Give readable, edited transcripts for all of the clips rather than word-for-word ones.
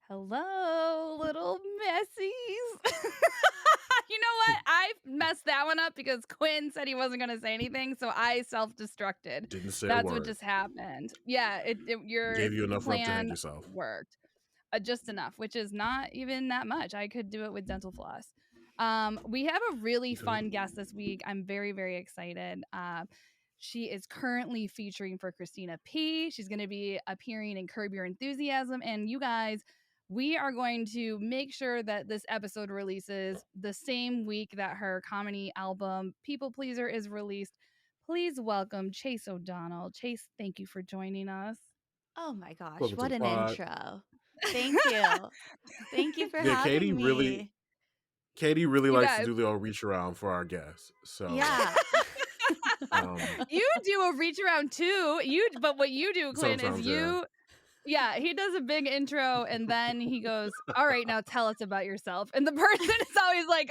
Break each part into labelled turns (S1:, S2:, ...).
S1: Hello, little messies. You know what? I messed that one up because Quinn said he wasn't going to say anything, so I self-destructed.
S2: Didn't say a
S1: That's what
S2: word.
S1: just happened. Yeah, your
S2: Gave you enough rope to hang
S1: plan
S2: yourself.
S1: worked. Just enough, which is not even that much. I could do it with dental floss. We have a really fun guest this week. I'm very, very excited. She is currently featuring for Christina P. She's going to be appearing in Curb Your Enthusiasm. And you guys, we are going to make sure that this episode releases the same week that her comedy album, People Pleaser, is released. Please welcome Chase O'Donnell. Chase, thank you for joining us.
S3: Oh my gosh,
S2: Welcome to
S3: what
S2: the
S3: an
S2: pod.
S3: intro. Thank you. Thank you for
S2: Yeah,
S3: having me.
S2: Katie really
S1: You
S2: likes
S1: guys-
S2: to do the old reach around for our guests. So
S3: Yeah.
S1: You do a reach around too. But what you do, Quinn, is
S2: sometimes,
S1: yeah, he does a big intro and then he goes, "All right, now tell us about yourself." And the person is always like,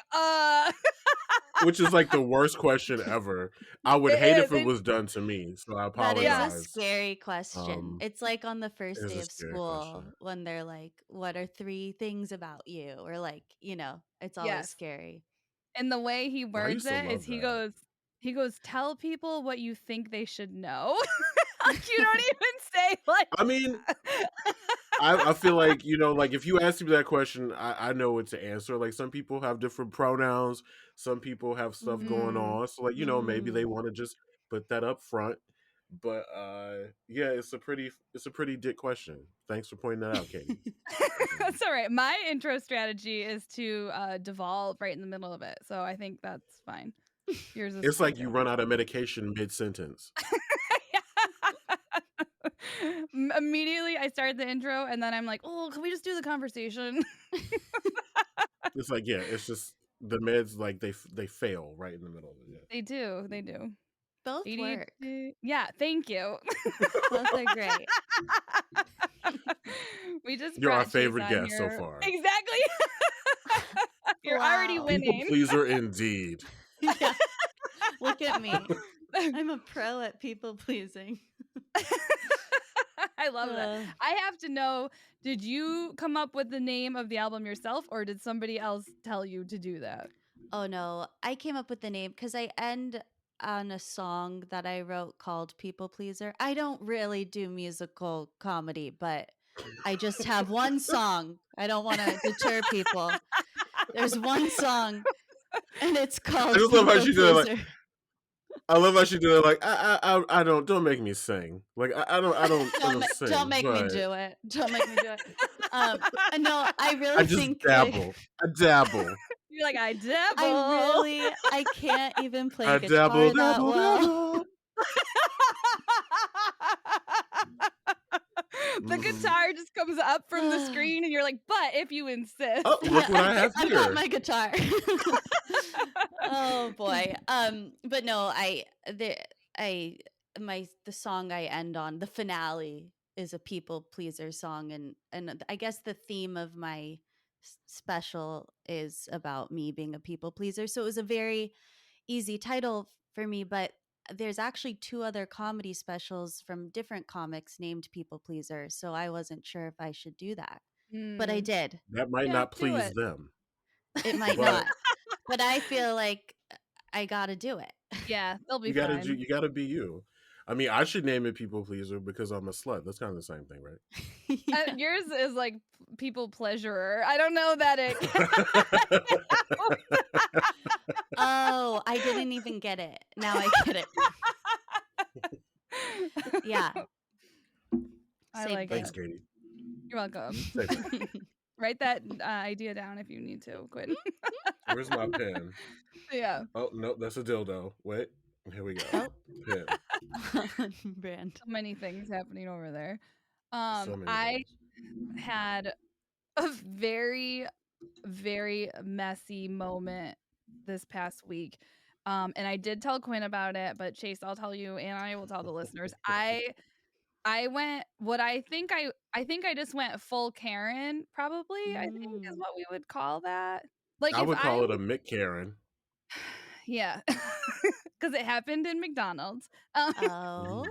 S2: which is like the worst question ever. I would
S1: It
S2: hate
S1: is.
S2: if it was done to me. So I
S3: That is a
S2: apologize.
S3: scary question. It's like on the
S2: It
S3: first
S2: is
S3: day
S2: a
S3: of
S2: scary
S3: school
S2: question.
S3: when they're like, what are 3 things about you? Or like, it's always
S1: Yes.
S3: scary.
S1: And the way he
S2: I
S1: words
S2: used to
S1: it is
S2: love that.
S1: he goes, "Tell people what you think they should know." Like, you don't even say like
S2: I mean, I feel like, like if you ask me that question, I know what to answer. Like some people have different pronouns, some people have stuff going on. So like, maybe they want to just put that up front. But yeah, it's a pretty dick question. Thanks for pointing that out, Katie.
S1: That's all right. My intro strategy is to devolve right in the middle of it. So I think that's fine. Yours is
S2: It's
S1: fine
S2: like you
S1: too.
S2: run out of medication mid-sentence.
S1: Immediately I start the intro and then I'm like, "Oh, can we just do the conversation?"
S2: It's like, yeah, it's just the meds, like they fail right in the middle of it. Yeah.
S1: They do.
S3: Both work.
S1: ADHD. Yeah, thank you.
S3: Both are great.
S1: We just
S2: You're our
S1: brought Chase
S2: favorite
S1: on
S2: guest so
S1: here.
S2: far.
S1: Exactly. You're already
S3: Wow.
S2: People
S1: winning.
S2: pleaser indeed.
S3: Yeah. Look at me. I'm a pro at people pleasing.
S1: I love that. I have to know, did you come up with the name of the album yourself or did somebody else tell you to do that?
S3: Oh no, I came up with the name because I end on a song that I wrote called People Pleaser. I don't really do musical comedy, but I just have one song. I don't want to deter people. There's one song and it's
S2: I
S3: called
S2: just love how
S3: People
S2: she did it. Like,
S3: Pleaser.
S2: I love how she did it. Like, I don't make me sing. Like, I don't sing.
S3: Don't make me
S2: but
S3: do it. Don't make me do it. No, I really
S2: I just
S3: think
S2: dabble. I dabble.
S1: You're like, I dabble.
S3: I can't even play
S2: I
S3: guitar
S2: dabble,
S3: that
S2: dabble,
S3: well.
S2: dabble.
S1: The guitar just comes up from the screen and you're like, but if you insist.
S2: Oh, look what I have
S3: I've
S2: here.
S3: got my guitar. Oh boy. But no, the song I end on, the finale is a people pleaser song, and I guess the theme of my special is about me being a people pleaser. So it was a very easy title for me, but there's actually 2 other comedy specials from different comics named People Pleaser, so I wasn't sure if I should do that. But I did.
S2: That might
S1: Yeah,
S2: not
S1: do
S2: please
S1: it.
S2: them.
S3: It might
S2: But
S3: not. But I feel like I got to do it.
S1: Yeah, they'll be
S2: you gotta
S1: fine.
S2: you gotta be you. I mean, I should name it People Pleaser because I'm a slut. That's kind of the same thing, right?
S3: Yeah.
S1: Yours is like people pleasurer. I don't know that it.
S3: Oh, I didn't even get it. Now I get it. Yeah.
S1: I
S3: Same
S1: like
S2: Thanks,
S1: it.
S2: Katie.
S1: You're welcome.
S2: Say that.
S1: Write that idea down if you need to, Quinn.
S2: Where's my pen?
S1: Yeah.
S2: Oh, nope, that's a dildo. Wait, here we go.
S3: Oh.
S2: Pen.
S3: Brand.
S1: So many things happening over there.
S2: So many
S1: I
S2: things.
S1: had a very, very messy moment this past week. And I did tell Quinn about it, but Chase, I'll tell you, and I will tell the listeners. I went what I think I just went full Karen, probably, I think is what we would call that. Like
S2: I
S1: if
S2: would
S1: I
S2: call it a McKaren.
S1: yeah. Because it happened in McDonald's.
S3: Oh.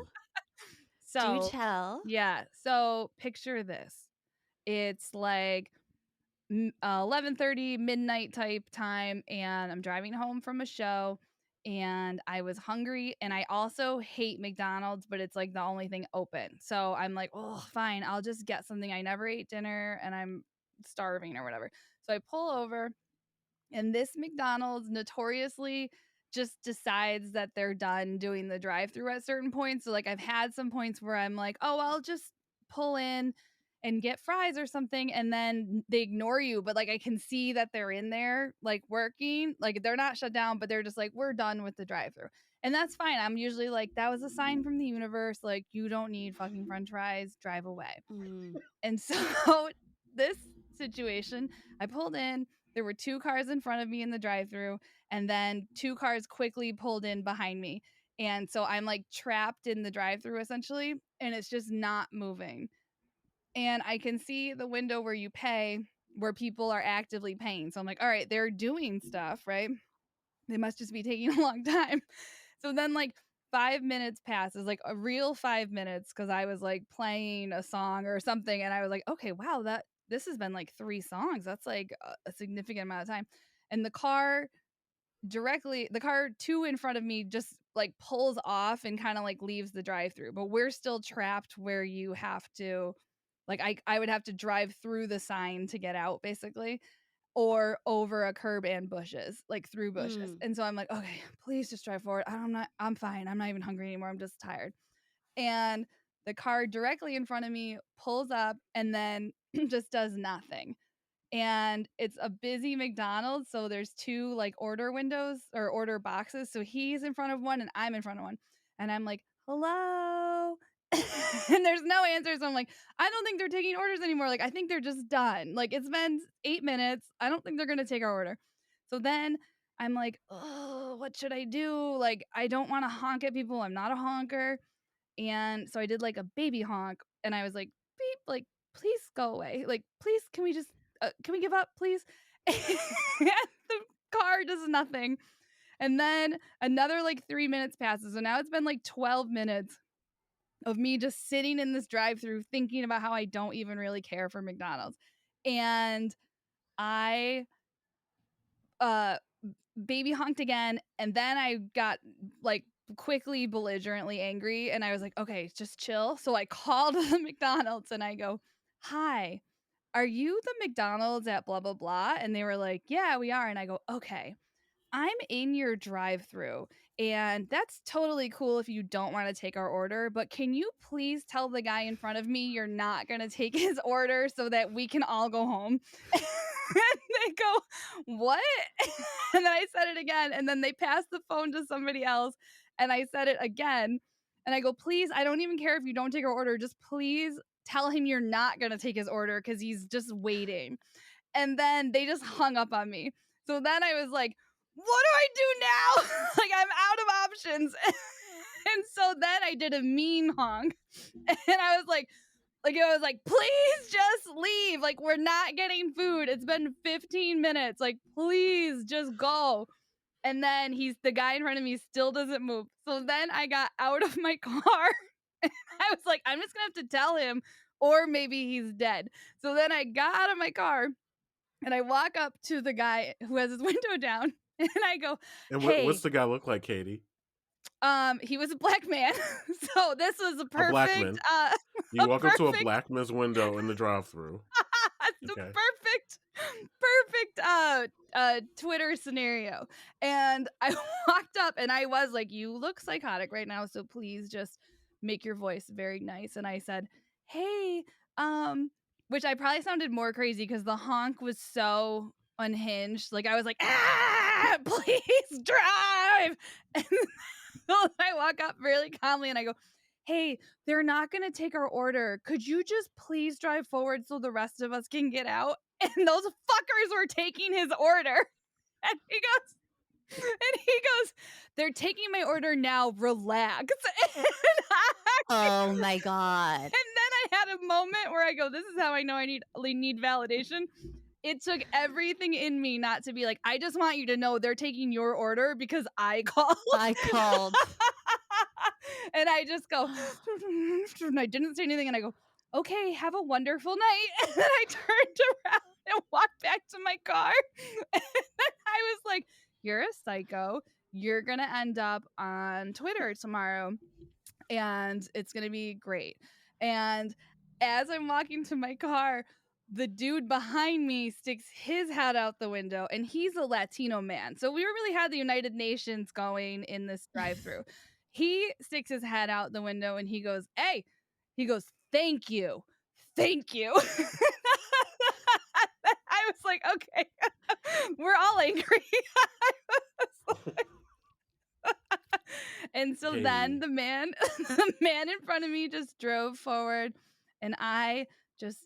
S1: So
S3: Do tell.
S1: yeah. So picture this. It's like 11:30 midnight type time, and I'm driving home from a show, and I was hungry, and I also hate McDonald's, but it's like the only thing open. So I'm like, oh, fine, I'll just get something. I never ate dinner and I'm starving or whatever. So I pull over, and this McDonald's notoriously just decides that they're done doing the drive-through at certain points. So like I've had some points where I'm like, oh, I'll just pull in and get fries or something, and then they ignore you, but like I can see that they're in there like working, like they're not shut down, but they're just like, we're done with the drive-through. And that's fine. I'm usually like, that was a sign from the universe, like you don't need fucking french fries, drive away. And so this situation, I pulled in, there were 2 cars in front of me in the drive-through, and then 2 cars quickly pulled in behind me. And so I'm like trapped in the drive-through essentially, and it's just not moving. And I can see the window where you pay, where people are actively paying. So I'm like, all right, they're doing stuff, right? They must just be taking a long time. So then like 5 minutes passes, like a real 5 minutes, because I was like playing a song or something, and I was like, okay, wow, this has been like 3 songs. That's like a significant amount of time. And the car 2 in front of me just like pulls off and kind of like leaves the drive-through, but we're still trapped where you have to, like, I would have to drive through the sign to get out basically, or over a curb and bushes, like through bushes. And so I'm like, okay, please just drive forward. I'm fine. I'm not even hungry anymore. I'm just tired. And the car directly in front of me pulls up and then just does nothing. And it's a busy McDonald's, so there's 2 like order windows or order boxes. So he's in front of one and I'm in front of one. And I'm like, hello. And there's no answer. So I'm like, I don't think they're taking orders anymore. Like, I think they're just done. Like, it's been 8 minutes. I don't think they're gonna take our order. So then I'm like, oh, what should I do? Like, I don't want to honk at people. I'm not a honker. And so I did like a baby honk, and I was like, beep, like, please go away. Like, please, can we give up, please? And the car does nothing. And then another like 3 minutes passes. So now it's been like 12 minutes of me just sitting in this drive-through thinking about how I don't even really care for McDonald's. And I baby honked again, and then I got like quickly belligerently angry, and I was like, okay, just chill. So I called the McDonald's and I go, hi, are you the McDonald's at blah blah blah? And they were like, yeah, we are. And I go, okay, I'm in your drive-through, and that's totally cool if you don't want to take our order, but can you please tell the guy in front of me you're not going to take his order so that we can all go home? And they go, what? And then I said it again, and then they passed the phone to somebody else, and I said it again, and I go, please, I don't even care if you don't take our order, just please tell him you're not going to take his order because he's just waiting. And then they just hung up on me. So then I was like, what do I do now? Like, I'm out of options. And so then I did a mean honk. And I was like, please just leave. Like, we're not getting food. It's been 15 minutes. Like, please just go. And then the guy in front of me still doesn't move. So then I got out of my car. And I was like, I'm just going to have to tell him, or maybe he's dead. So then I got out of my car and I walk up to the guy who has his window down. And I go,
S2: And
S1: hey,
S2: what's the guy look like, Katie?
S1: he was a black man. So this was a perfect.
S2: A black man. You walk up to a black man's window in the drive-thru.
S1: It's okay. Perfect Twitter scenario. And I walked up and I was like, you look psychotic right now, so please just make your voice very nice. And I said, hey, which I probably sounded more crazy because the honk was so unhinged. Like, I was like, please drive. And so I walk up really calmly and I go, hey, they're not going to take our order. Could you just please drive forward so the rest of us can get out? And those fuckers were taking his order. And he goes, they're taking my order now. Relax.
S3: Oh my God.
S1: And then I had a moment where I go, this is how I know I need validation. It took everything in me not to be like, I just want you to know they're taking your order because I called. And I just go, and I didn't say anything. And I go, okay, have a wonderful night. And then I turned around and walked back to my car. And then I was like, you're a psycho. You're going to end up on Twitter tomorrow. And it's going to be great. And as I'm walking to my car, the dude behind me sticks his head out the window, and he's a Latino man. So we really had the United Nations going in this drive-through. He sticks his head out the window and he goes, hey, he goes, thank you. Thank you. I was like, okay, we're all angry. And so then the man in front of me just drove forward, and I just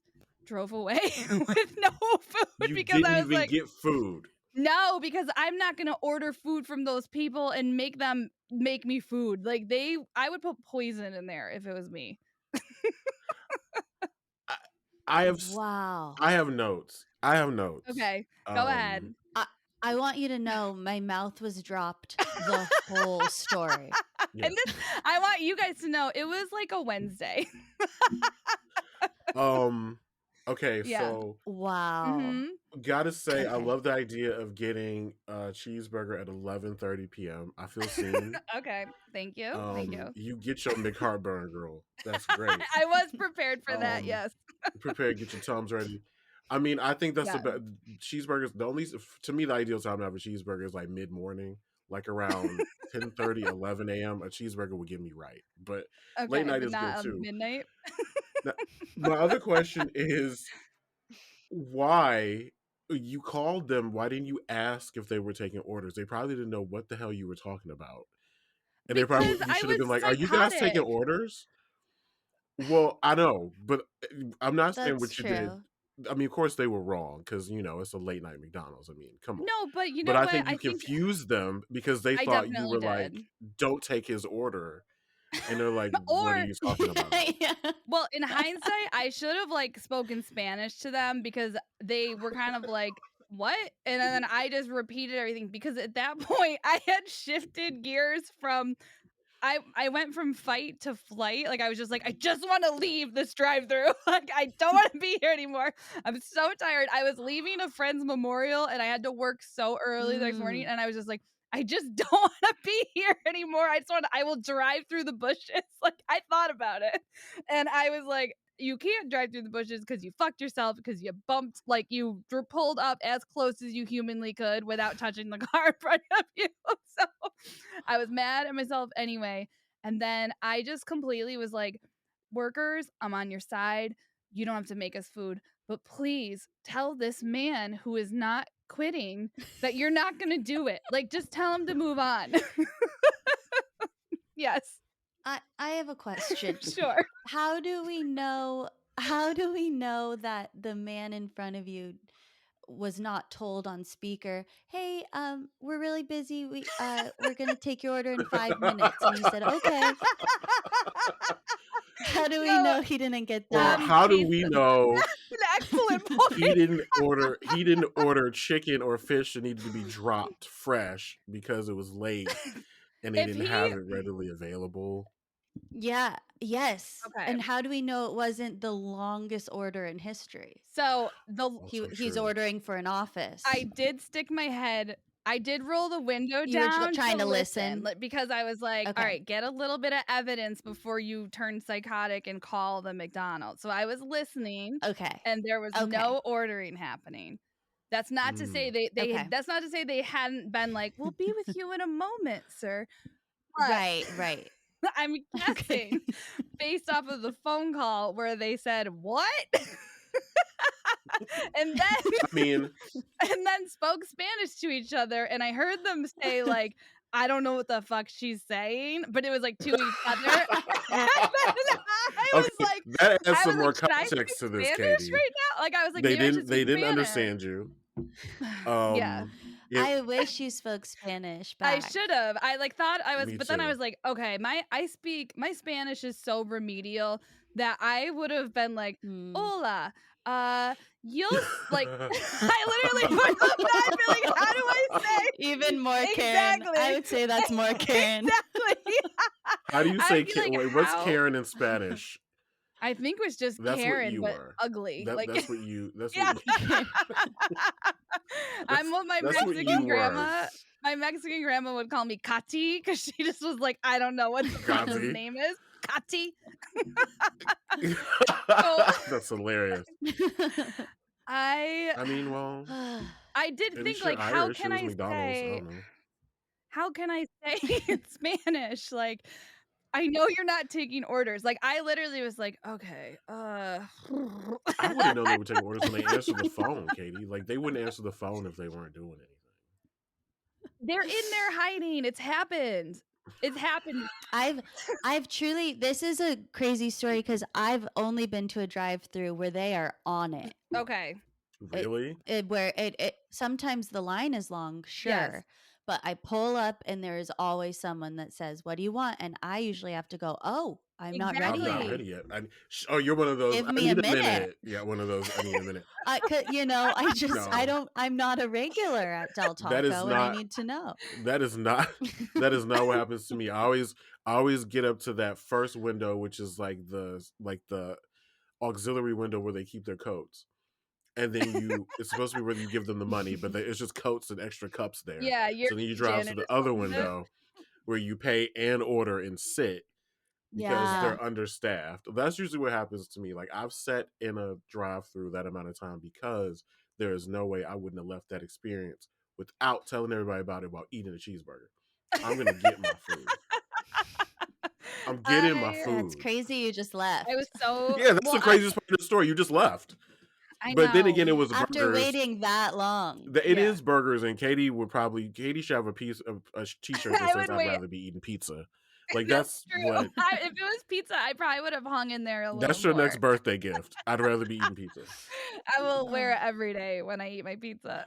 S1: drove away with no food because I was like,
S2: get food.
S1: No, because I'm not gonna order food from those people and make them make me food. Like I would put poison in there if it was me.
S2: I have notes.
S1: Okay, go ahead.
S3: I want you to know my mouth was dropped the whole story.
S2: Yeah.
S1: And I want you guys to know it was like a Wednesday.
S2: Okay,
S1: Yeah.
S2: so
S3: wow.
S2: Gotta say, I love the idea of getting a cheeseburger at 11:30 p.m. I feel seen.
S1: Okay, thank you. Thank you.
S2: You get your McHeartburn, girl. That's great.
S1: I was prepared for that. Yes.
S2: Prepared, get your Tums ready. I mean, I think that's the best. Cheeseburgers, the only, to me, the ideal time to have a cheeseburger is like mid-morning, like around 10:30, 11 a.m. A cheeseburger would get me right. But late night is good too.
S1: Midnight.
S2: Now, my other question is, why you called them? Why didn't you ask if they were taking orders? They probably didn't know what the hell you were talking about. And you should have been like, are you guys taking orders? Well, I know, but I'm not saying what you did. I mean, of course they were wrong because, it's a late night McDonald's. I mean, come on.
S1: No, but
S2: But I think you confused them because they thought you were like, don't take his order. And they're like, what are you talking about?
S1: Well, in hindsight, I should have spoken Spanish to them because they were kind of like, what? And then I just repeated everything because at that point I had shifted gears from I went from fight to flight. Like I was just like, I just want to leave this drive-through. Like I don't want to be here anymore. I'm so tired. I was leaving a friend's memorial and I had to work so early the next morning, and I was just like, I just don't want to be here anymore. I will drive through the bushes. Like I thought about it, and I was like, you can't drive through the bushes because you fucked yourself because you bumped, like you were pulled up as close as you humanly could without touching the car in front of you. So I was mad at myself anyway. And then I just completely was like, workers, I'm on your side. You don't have to make us food, but please tell this man who is not quitting that you're not going to do it. Like, just tell him to move on. Yes.
S3: I have a question.
S1: Sure.
S3: How do we know that the man in front of you was not told on speaker, hey, we're really busy. We're gonna take your order in 5 minutes. And he said, okay. How do we know he didn't get that?
S2: Well, how do we know
S1: excellent point.
S2: he didn't order chicken or fish that needed to be dropped fresh because it was late and they didn't have it readily available?
S3: Yeah. Yes.
S1: Okay.
S3: And how do we know it wasn't the longest order in history?
S1: So
S3: he's ordering for an office.
S1: I did stick my head. I did roll the window down.
S3: You were trying to listen
S1: because I was like, all right, get a little bit of evidence before you turn psychotic and call the McDonald's. So I was listening.
S3: Okay.
S1: And there was no ordering happening. That's not to say that's not to say they hadn't been like, we'll be with you in a moment, sir. But
S3: right.
S1: I'm guessing based off of the phone call where they said, what? and then spoke Spanish to each other, and I heard them say like, I don't know what the fuck she's saying, but it was like to each other. I was like,
S2: that adds some more context to this, Katie.
S1: Right now? Like I was like,
S2: they didn't understand you.
S1: Yeah.
S3: I wish you spoke Spanish back.
S1: I should have. I thought I was, but then I was like, okay, my Spanish is so remedial that I would have been like, hola, you'll like, I literally would have been like, how do I say?
S3: Even more Karen. Exactly. I would say that's more Karen.
S1: Exactly.
S2: How do you say Karen? Wait, what's Karen in Spanish?
S1: I think was just
S2: That's what
S1: Karin,
S2: you
S1: but
S2: were.
S1: ugly. Like,
S2: That's what you. That's
S1: yeah.
S2: what. You,
S1: I'm what my
S2: that's what you
S1: Mexican
S2: were.
S1: grandma. My Mexican grandma would call me Kati because she just was like, I don't know what the fuck his
S2: Gazi.
S1: name is. Kati.
S2: That's hilarious.
S1: I
S2: mean, well,
S1: did
S2: at
S1: think
S2: least you're
S1: like, how
S2: Irish.
S1: can
S2: It was
S1: I
S2: McDonald's. I
S1: say?
S2: don't know.
S1: How can I say in Spanish? Like, I know you're not taking orders. Like, I literally was like, okay,
S2: I wouldn't know they were taking orders when they answered the phone, Katie. Like, they wouldn't answer the phone if they weren't doing anything.
S1: They're in there hiding. It's happened. It's happened.
S3: I've truly, this is a crazy story because I've only been to a drive-through where they are on it.
S1: Okay.
S2: Really?
S3: Where it sometimes the line is long, sure.
S1: Yes.
S3: But I pull up and there is always someone that says, "What do you want?" And I usually have to go, "Oh, I'm not ready
S2: I'm not
S3: yet."
S2: ready yet. Oh, you're one of those.
S3: Give
S2: I
S3: me
S2: need
S3: a
S2: a minute.
S3: minute.
S2: Yeah, one of those. I need a minute.
S3: No. I'm not a regular at Del Taco,
S2: That is
S3: and
S2: not.
S3: I need to know.
S2: That is not. That is not what happens to me. I always get up to that first window, which is like the auxiliary window where they keep their coats. And then it's supposed to be where you give them the money, but it's just coats and extra cups there.
S1: Yeah,
S2: so then you drive to the other window where you pay and order and sit because they're understaffed. That's usually what happens to me. Like, I've sat in a drive-through that amount of time because there is no way I wouldn't have left that experience without telling everybody about it while eating a cheeseburger. I'm gonna get my food. I'm getting my food.
S3: That's crazy. You just left.
S1: I was so
S2: Yeah, that's the craziest part of the story. You just left. But then again, it was
S3: after
S2: burgers.
S3: waiting that long.
S2: It is burgers, and Katie should have a t-shirt that says I'd rather be eating pizza. Like, that's
S1: true.
S2: what.
S1: If it was pizza, I probably would have hung in there a little.
S2: That's your
S1: more.
S2: next birthday gift. I'd rather be eating pizza.
S1: I will wear it every day when I eat my pizza.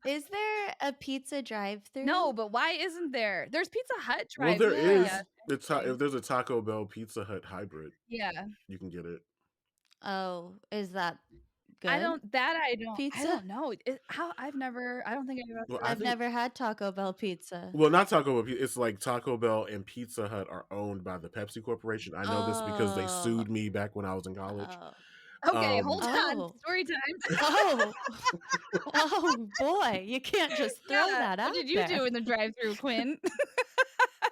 S3: Is there a pizza drive-through?
S1: No, but why isn't there? There's Pizza Hut drive-through.
S2: Well, there is. If there's a Taco Bell Pizza Hut hybrid,
S1: yeah,
S2: you can get it.
S3: Oh, is that good?
S1: I don't.
S3: Pizza?
S1: I don't know. I don't think
S3: I've never had Taco Bell pizza.
S2: Well, not Taco Bell. It's like Taco Bell and Pizza Hut are owned by the Pepsi Corporation. I know this because they sued me back when I was in college.
S1: Okay, hold on. Story time.
S3: Oh boy, you can't just throw that out.
S1: What did you do in the drive-through, Quin?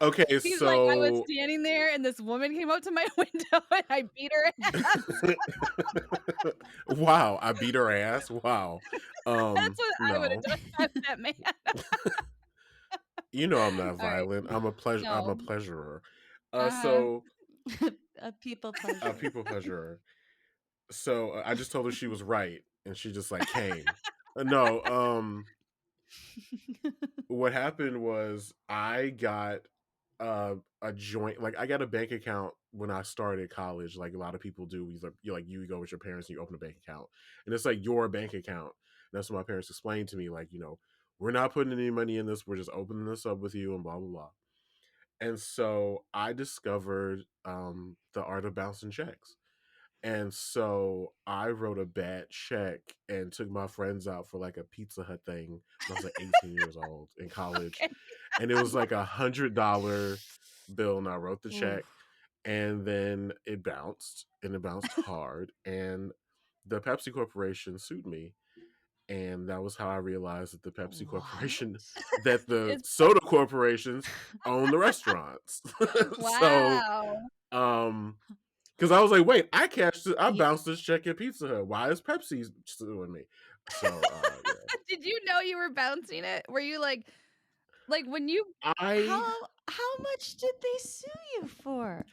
S2: Okay,
S1: He's
S2: so
S1: like, I was standing there, and this woman came up to my window, and I beat her ass.
S2: Wow, I beat her ass. Wow,
S1: that's what I would have done to that man.
S2: You know, I'm not violent. Right. I'm a pleasurer. So
S3: a people pleasurer.
S2: A people pleasurer. So I just told her she was right, and she just like came. No, what happened was I got a joint, like I got a bank account when I started college, like a lot of people do. You go with your parents and you open a bank account, and it's like your bank account. And that's what my parents explained to me, like, we're not putting any money in this, we're just opening this up with you and blah blah blah. And so I discovered the art of bouncing checks. And so I wrote a bad check and took my friends out for like a Pizza Hut thing when I was like 18 years old in college. Okay. And it was like $100 bill, and I wrote the check. And then it bounced, and it bounced hard. And the Pepsi Corporation sued me. And that was how I realized that the Pepsi Corporation, that the soda corporations own the restaurants.
S1: Wow.
S2: So, because I was like, wait, I bounced this check at Pizza Hut. Why is Pepsi suing me? So, yeah.
S1: Did you know you were bouncing it? Were you like when you?
S3: How much did they sue you for?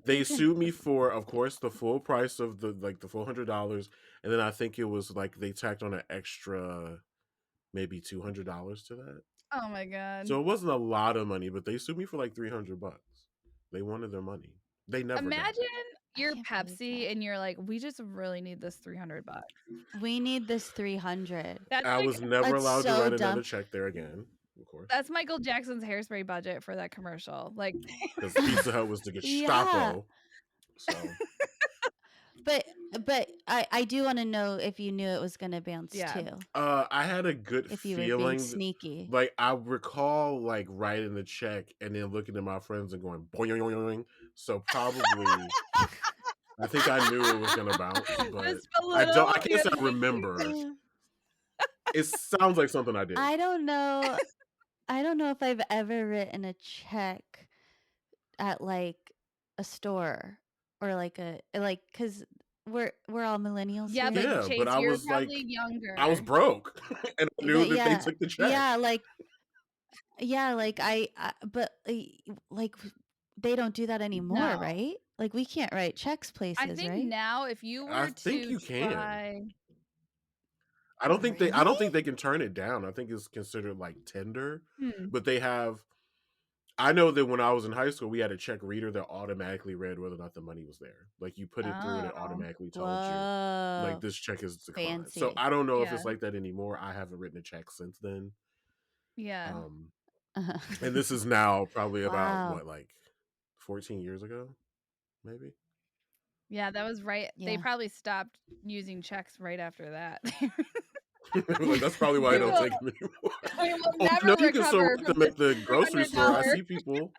S2: They sued me for, of course, the full price of the full $100, and then I think it was like they tacked on an extra, maybe $200 to that.
S1: Oh my god!
S2: So it wasn't a lot of money, but they sued me for like $300. They wanted their money. They never
S1: imagine you're Pepsi and you're like, we just really need this $300.
S3: We need this $300.
S2: I was never allowed to write another check there again. Of course.
S1: That's Michael Jackson's Hairspray budget for that commercial. Like,
S2: because Pizza Hut was the Gestapo. So.
S3: But I do want to know if you knew it was going to bounce too.
S2: I had a good
S3: if you
S2: feeling.
S3: Were being sneaky.
S2: Like, I recall like writing the check and then looking at my friends and going boing, boing, boing. so probably I think I knew it was gonna bounce, but
S1: Just a
S2: I
S1: little.
S2: don't. I can't say I remember. It sounds like something I did.
S3: I don't know. I don't know if I've ever written a check at like a store or like because we're all millennials
S1: Yeah,
S3: here.
S1: but
S2: Yeah, but
S1: Chase,
S2: I
S1: you're
S2: was
S1: probably
S2: like,
S1: younger.
S2: I was broke, and I knew that they
S3: Yeah,
S2: took the check.
S3: yeah, like but like they don't do that anymore,
S1: No.
S3: right? Like we can't write checks
S1: I
S3: places,
S1: think
S3: right?
S1: now if you
S2: I
S1: were
S2: think
S1: to
S2: you can.
S1: try,
S2: I don't think
S3: Really?
S2: they can turn it down. I think it's considered like tender,
S1: hmm.
S2: but they have. I know that when I was in high school, we had a check reader that automatically read whether or not the money was there. Like you put it through, and it
S1: Oh,
S2: automatically told you, like
S3: Whoa,
S2: this check is declined. So
S3: fancy.
S2: I don't know if
S1: yeah,
S2: it's like that anymore. I haven't written a check since then.
S1: yeah,
S2: Um, and this is now probably about
S3: Wow.
S2: what, like 14 years ago, maybe.
S1: yeah. That was right. They
S3: Yeah.
S1: probably stopped using checks right after that.
S2: Like that's probably why I
S1: we
S2: don't
S1: will,
S2: take them anymore.
S1: we will
S2: Oh, I know
S1: never
S2: you can still
S1: recover
S2: write
S1: from
S2: them
S1: this
S2: at the grocery store. I
S1: $300.
S2: see people.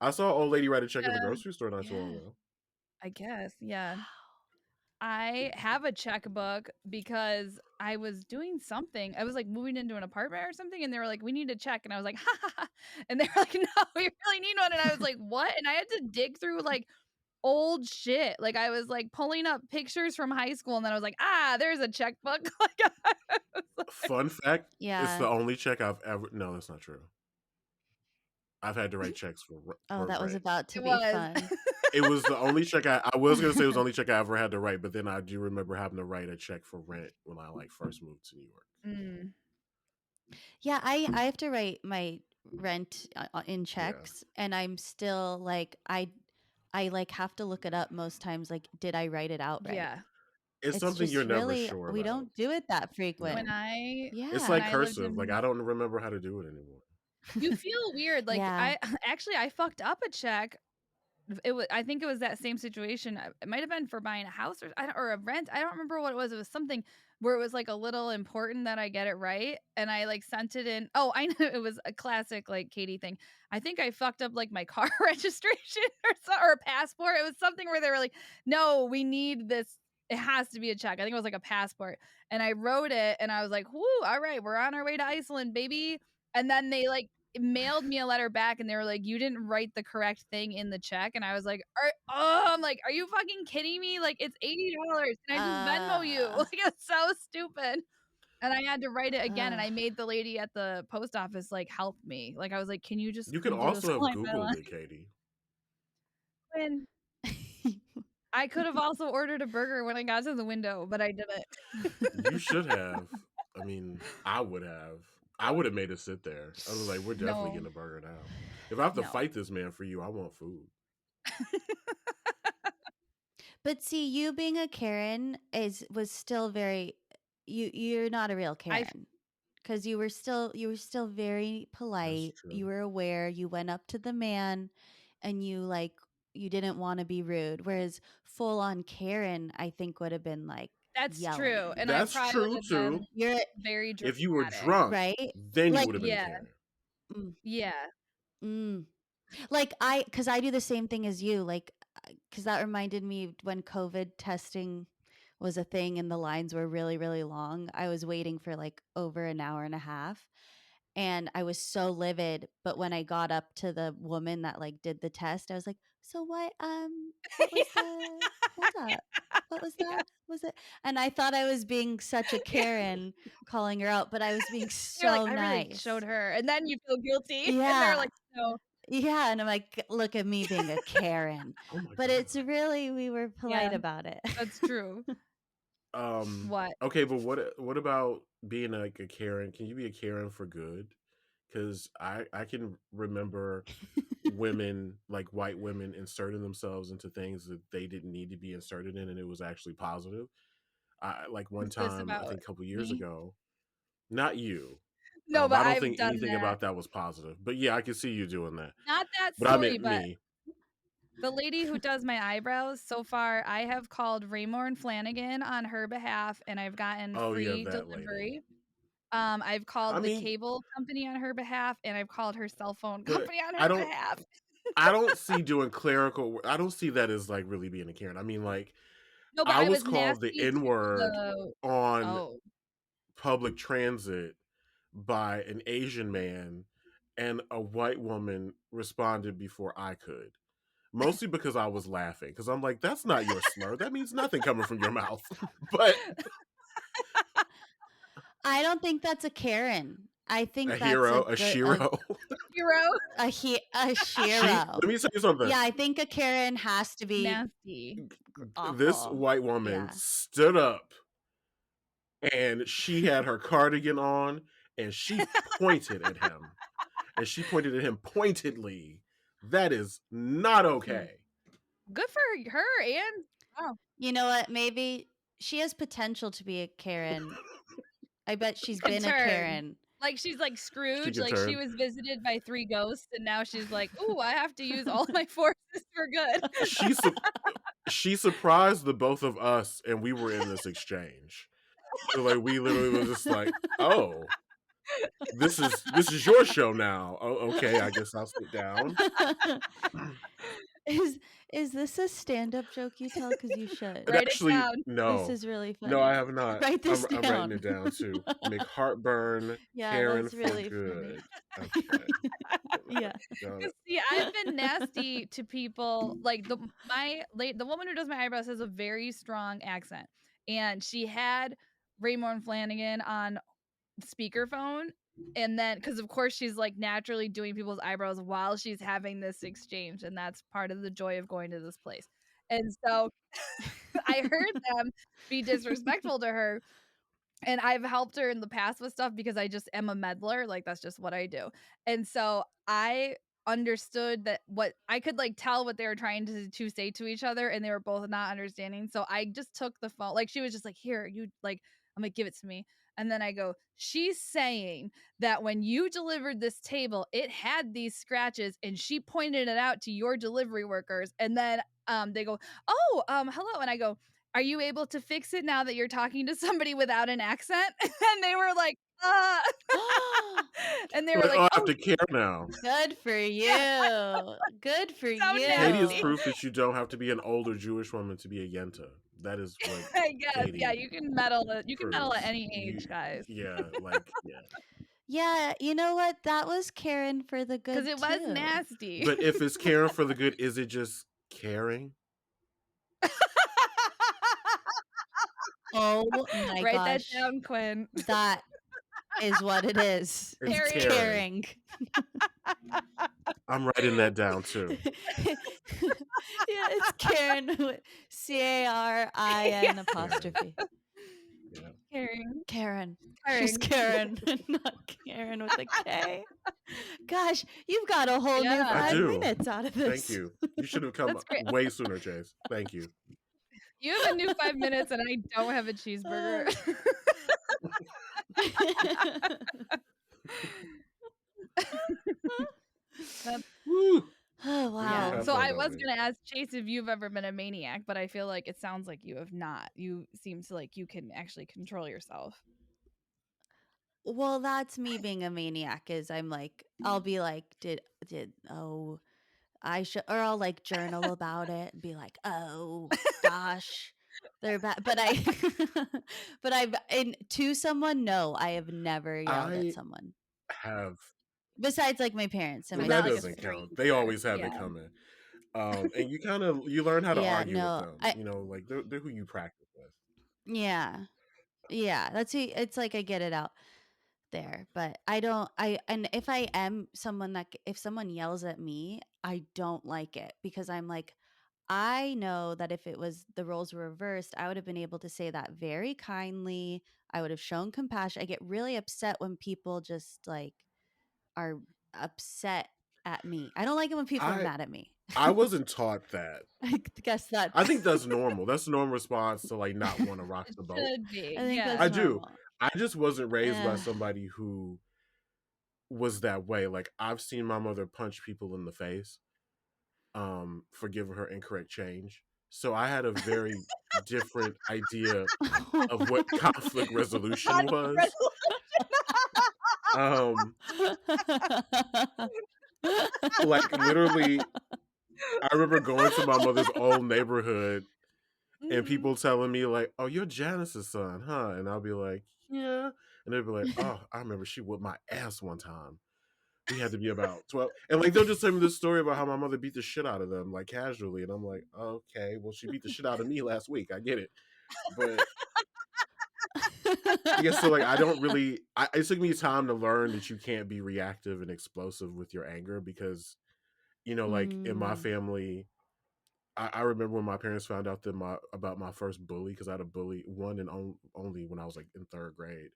S2: I saw an old lady write a check at the
S1: Yeah,
S2: grocery store not too long
S3: Yeah.
S2: ago.
S1: I guess. Yeah.
S3: Wow.
S1: I have a checkbook because I was doing something. I was like moving into an apartment or something, and they were like, "We need a check," and I was like, "Ha ha ha!" And they were like, "No, we really need one." And I was like, "What?" And I had to dig through like old shit. Like I was like pulling up pictures from high school, and then I was like, "Ah, there's a checkbook." Like, I was like,
S2: Fun fact: it's
S3: Yeah.
S2: the only check I've ever. No, that's not true. I've had to write checks
S3: Oh,
S2: for
S3: that was
S2: rent.
S3: about to
S1: it
S3: be
S1: was.
S3: fun.
S2: It was the only check I was gonna say it was the only check I ever had to write, but then I do remember having to write a check for rent when I like first moved to New York.
S1: Mm,
S3: Yeah, I have to write my rent in
S2: Yeah,
S3: checks, and I'm still like I like have to look it up most times. Like, did I write it out right?
S1: yeah.
S2: it's
S3: It's
S2: something you're
S3: just
S2: never
S3: really
S2: sure
S3: we
S2: about.
S3: don't do it that frequent.
S1: When
S2: No,
S1: I
S2: it's
S1: when
S2: like
S3: Yeah.
S1: I lived
S2: cursive. Like
S1: in
S2: I don't remember how to do it anymore.
S1: you feel weird. Like
S3: Yeah.
S1: I actually I fucked up a check. It was I think it was that same situation. It might have been for buying a house or or a rent. I don't remember what it was. It was something where it was like a little important that I get it right, and I like sent it in. Oh, I know it was a classic like Katie thing. I think I fucked up like my car registration or a passport. It was something where they were like, "No, we need this. It has to be a check." I think it was like a passport, and I wrote it, and I was like, "Whoo, all right, we're on our way to Iceland, baby." And then they like mailed me a letter back and they were like, "You didn't write the correct thing in the check." And I was like, I'm like, "Are you fucking kidding me? Like it's $80. Can I just Venmo you?"
S3: Uh,
S1: Like it's so stupid. And I had to write it again and
S3: uh,
S1: I made the lady at the post office like help me. Like I was like, "Can you just
S2: You could
S1: redo this
S2: also have
S1: line by
S2: Googled
S1: line?"
S2: it, Katie.
S1: And I could have also ordered a burger when I got to the window, but I didn't.
S2: You should have. I mean, I would have. I would have made it sit there. I was like, we're definitely
S1: No.
S2: getting a burger now. If I have to
S1: No.
S2: fight this man for you, I want food.
S3: but see, you being a Karen was still very you're not a real
S1: I
S3: Karen because you were still very
S2: That's
S3: polite.
S2: true.
S3: You were aware. You went up to the man, and you didn't want to be rude. Whereas full on Karen, I think would have been like
S1: that's true.
S3: yelling.
S1: And I
S2: That's
S1: probably would
S2: true
S1: have
S2: too.
S1: been
S3: You're
S1: very
S2: If you were
S1: dramatic.
S2: drunk,
S3: right,
S2: then you
S3: like
S2: would have been
S1: Yeah.
S2: Karen.
S3: mm,
S1: Yeah.
S3: mm. Like because I do the same thing as you. Like because that reminded me when COVID testing was a thing and the lines were really really long. I was waiting for like over an hour and a half, and I was so livid. But when I got up to the woman that like did the test, I was like, "So what was
S1: Yeah.
S3: the hold up? What was
S1: Yeah.
S3: that? Was it?" And I thought I was being such a
S1: Yeah.
S3: Karen calling her out, but I was being
S1: You're like,
S3: so
S1: "I really showed
S3: nice.
S1: her." And then you feel guilty, and they're
S3: Yeah.
S1: like, "No."
S3: Yeah, and I'm like, "Look at me being a Karen."
S2: Oh my
S3: But it's
S2: god.
S3: really we were
S1: Yeah,
S3: polite about it.
S1: that's true. What?
S2: Okay, but what about being like a Karen? Can you be a Karen for good? Because I can remember women, like white women, inserting themselves into things that they didn't need to be inserted in, and it was actually positive. I like one
S1: Is this
S2: time, I
S1: about
S2: think a couple years
S1: me?
S2: ago. Not you.
S1: No, but
S2: I don't
S1: I've
S2: think
S1: done
S2: anything
S1: that.
S2: about that was positive. But yeah, I can see you doing that.
S1: Not that
S2: But I
S1: story,
S2: meant
S1: but
S2: me.
S1: the lady who does my eyebrows, so far, I have called Raymore and Flanagan on her behalf, and I've gotten
S2: Oh yeah,
S1: free
S2: that lady.
S1: delivery. I've
S2: I
S1: called the
S2: mean,
S1: cable company on her behalf, and I've called her cell phone
S2: but
S1: company on
S2: I
S1: her
S2: don't.
S1: behalf.
S2: I don't see doing clerical. I don't see that as like really being a Karen. I mean, like
S1: No, but
S2: I
S1: I
S2: was
S1: was
S2: called the
S1: nasty
S2: N
S1: to
S2: word
S1: the
S2: on
S1: oh.
S2: public transit by an Asian man, and a white woman responded before I could. Mostly because I was laughing. Because I'm like, that's not your slur. That means nothing coming from your mouth. But
S3: I don't think that's a Karen. I
S2: a
S3: think that's
S2: hero,
S3: a
S2: a
S3: good
S2: Shiro.
S1: Hero.
S3: a
S2: Let
S3: Shiro.
S2: me tell you something.
S3: Yeah, I think a Karen has to be
S1: Nasty.
S2: This
S3: awful.
S2: white woman
S3: Yeah.
S2: stood up and she had her cardigan on and she pointed at him. And she pointed at him pointedly. That is not okay.
S1: Good for her, and oh.
S3: You know what? Maybe she has potential to be a Karen. I bet she's
S1: Could
S3: been a
S1: turn.
S3: Karen.
S1: Like she's like
S2: She
S1: Scrooge,
S2: could
S1: like she
S2: turn.
S1: was visited by 3 ghosts and now she's like, "Ooh, I have to use all my forces for good."
S2: She surprised the both of us, and we were in this exchange. So like we literally was just like, "Oh, this is your show now. Oh, okay, I guess I'll sit down."
S3: Is this a stand-up joke you tell? Because you should.
S2: But
S1: Write it
S2: actually,
S1: down.
S3: This
S2: no,
S3: is really
S2: no, I
S3: funny.
S2: have not.
S3: Write this
S2: I'm writing it
S3: down.
S2: down too. Make heartburn,
S3: Yeah,
S2: Karen
S3: that's
S2: for
S3: really funny.
S2: good. Okay,
S3: Yeah.
S2: got
S1: 'Cause
S2: it.
S1: see, I've been nasty to people like the woman who does my eyebrows has a very strong accent, and she had Raymond Flanagan on speakerphone, and then because of course she's like naturally doing people's eyebrows while she's having this exchange, and that's part of the joy of going to this place. And so I heard them be disrespectful to her, and I've helped her in the past with stuff because I just am a meddler, like, that's just what I do. And so I understood that what I could, like, tell what they were trying to say to each other, and they were both not understanding, so I just took the phone like, she was just like, "Here, you" like, I'm like, "Give it to me." And then I go, "She's saying that when you delivered this table, it had these scratches, and she pointed it out to your delivery workers." And then, they go, "Oh, hello." And I go, "Are you able to fix it now that you're talking to somebody without an accent?" And they were like, and they were
S2: Like, oh,
S1: like,
S2: I have
S1: "Oh,
S2: to care now.
S3: Good for
S1: yeah,
S3: you. Good for
S1: so
S2: Katie is
S1: nasty."
S3: you.
S2: proof that you don't have to be an older Jewish woman to be a yenta. That is what
S1: I guess, yeah,
S2: Katie
S1: you can meddle at
S2: proves.
S1: any age, guys.
S2: Yeah, like, yeah.
S3: Yeah, you know what? That was Karen for the
S1: 'Cause
S3: good
S1: it was
S3: too.
S1: nasty.
S2: But if it's caring for the good, is it just caring?
S3: Oh my
S1: Write that
S3: gosh.
S1: down, Quinn.
S3: That is what it is.
S2: It's
S3: It's
S2: caring.
S3: caring.
S2: I'm writing that down too.
S3: Yeah, it's Karen with Carin
S1: Yeah.
S3: apostrophe.
S2: Yeah.
S1: Caring.
S3: Karen.
S1: Caring.
S3: She's Karen, not Karen with a K. Gosh, you've got a whole new
S1: Yeah.
S2: I
S3: 5
S2: do.
S3: minutes out of this.
S2: Thank you. You should have come
S1: That's great.
S2: way sooner, Chase. Thank you.
S1: You have a new 5 minutes and I don't have a cheeseburger. That's
S2: Woo.
S3: Oh wow.
S1: yeah.
S2: Have
S1: So
S2: fun,
S1: I
S2: don't
S1: was
S2: we?
S1: gonna ask Chase if you've ever been a maniac, but I feel like it sounds like you have not. You seem to like you can actually control yourself.
S3: Well, that's me being a maniac is I'm like I'll be like did I should or I'll like journal about it and be like, "Oh gosh, they're bad." But I but I've and to someone no, I have never yelled at
S2: I
S3: someone.
S2: have.
S3: Besides like my parents and
S2: Well,
S3: my
S1: Not
S2: that
S1: like a
S3: sister.
S2: doesn't count. They always have
S1: yeah.
S2: it coming. And you learn how to
S3: Yeah,
S2: argue with
S3: no.
S2: them.
S3: I
S2: Like they're who you practice with.
S3: yeah. Yeah, it's like I get it out there, but I don't and if I am someone that if someone yells at me, I don't like it because I'm like I know that if it was the roles were reversed, I would have been able to say that very kindly. I would have shown compassion. I get really upset when people just like are upset at me. I don't like it when people are
S2: I
S3: mad at me.
S2: I wasn't taught that.
S3: I guess that
S2: I think that's normal. That's a normal response to like not want to rock
S1: It
S2: the boat.
S1: should be.
S3: I think
S1: Yeah.
S2: I
S3: that's
S2: do.
S3: normal.
S2: I just wasn't raised by
S3: Ugh.
S2: somebody who was that way. Like I've seen my mother punch people in the face for giving her incorrect change. So I had a very different idea of what conflict resolution was. Um Like literally, I remember going to my mother's old neighborhood and people telling me like, "Oh, you're Janice's son, huh?" And I'll be like, "Yeah," and they'd be like, "Oh, I remember she whipped my ass one time. We had to be about 12," and like they'll just tell me this story about how my mother beat the shit out of them like casually, and I'm like, "Okay, well she beat the shit out of me last week. I get it," but yeah, so like I don't really. It took me time to learn that you can't be reactive and explosive with your anger because like in my
S3: Mm.
S2: family, I remember when my parents found out that about my first bully because I had a bully one and only when I was like in third grade,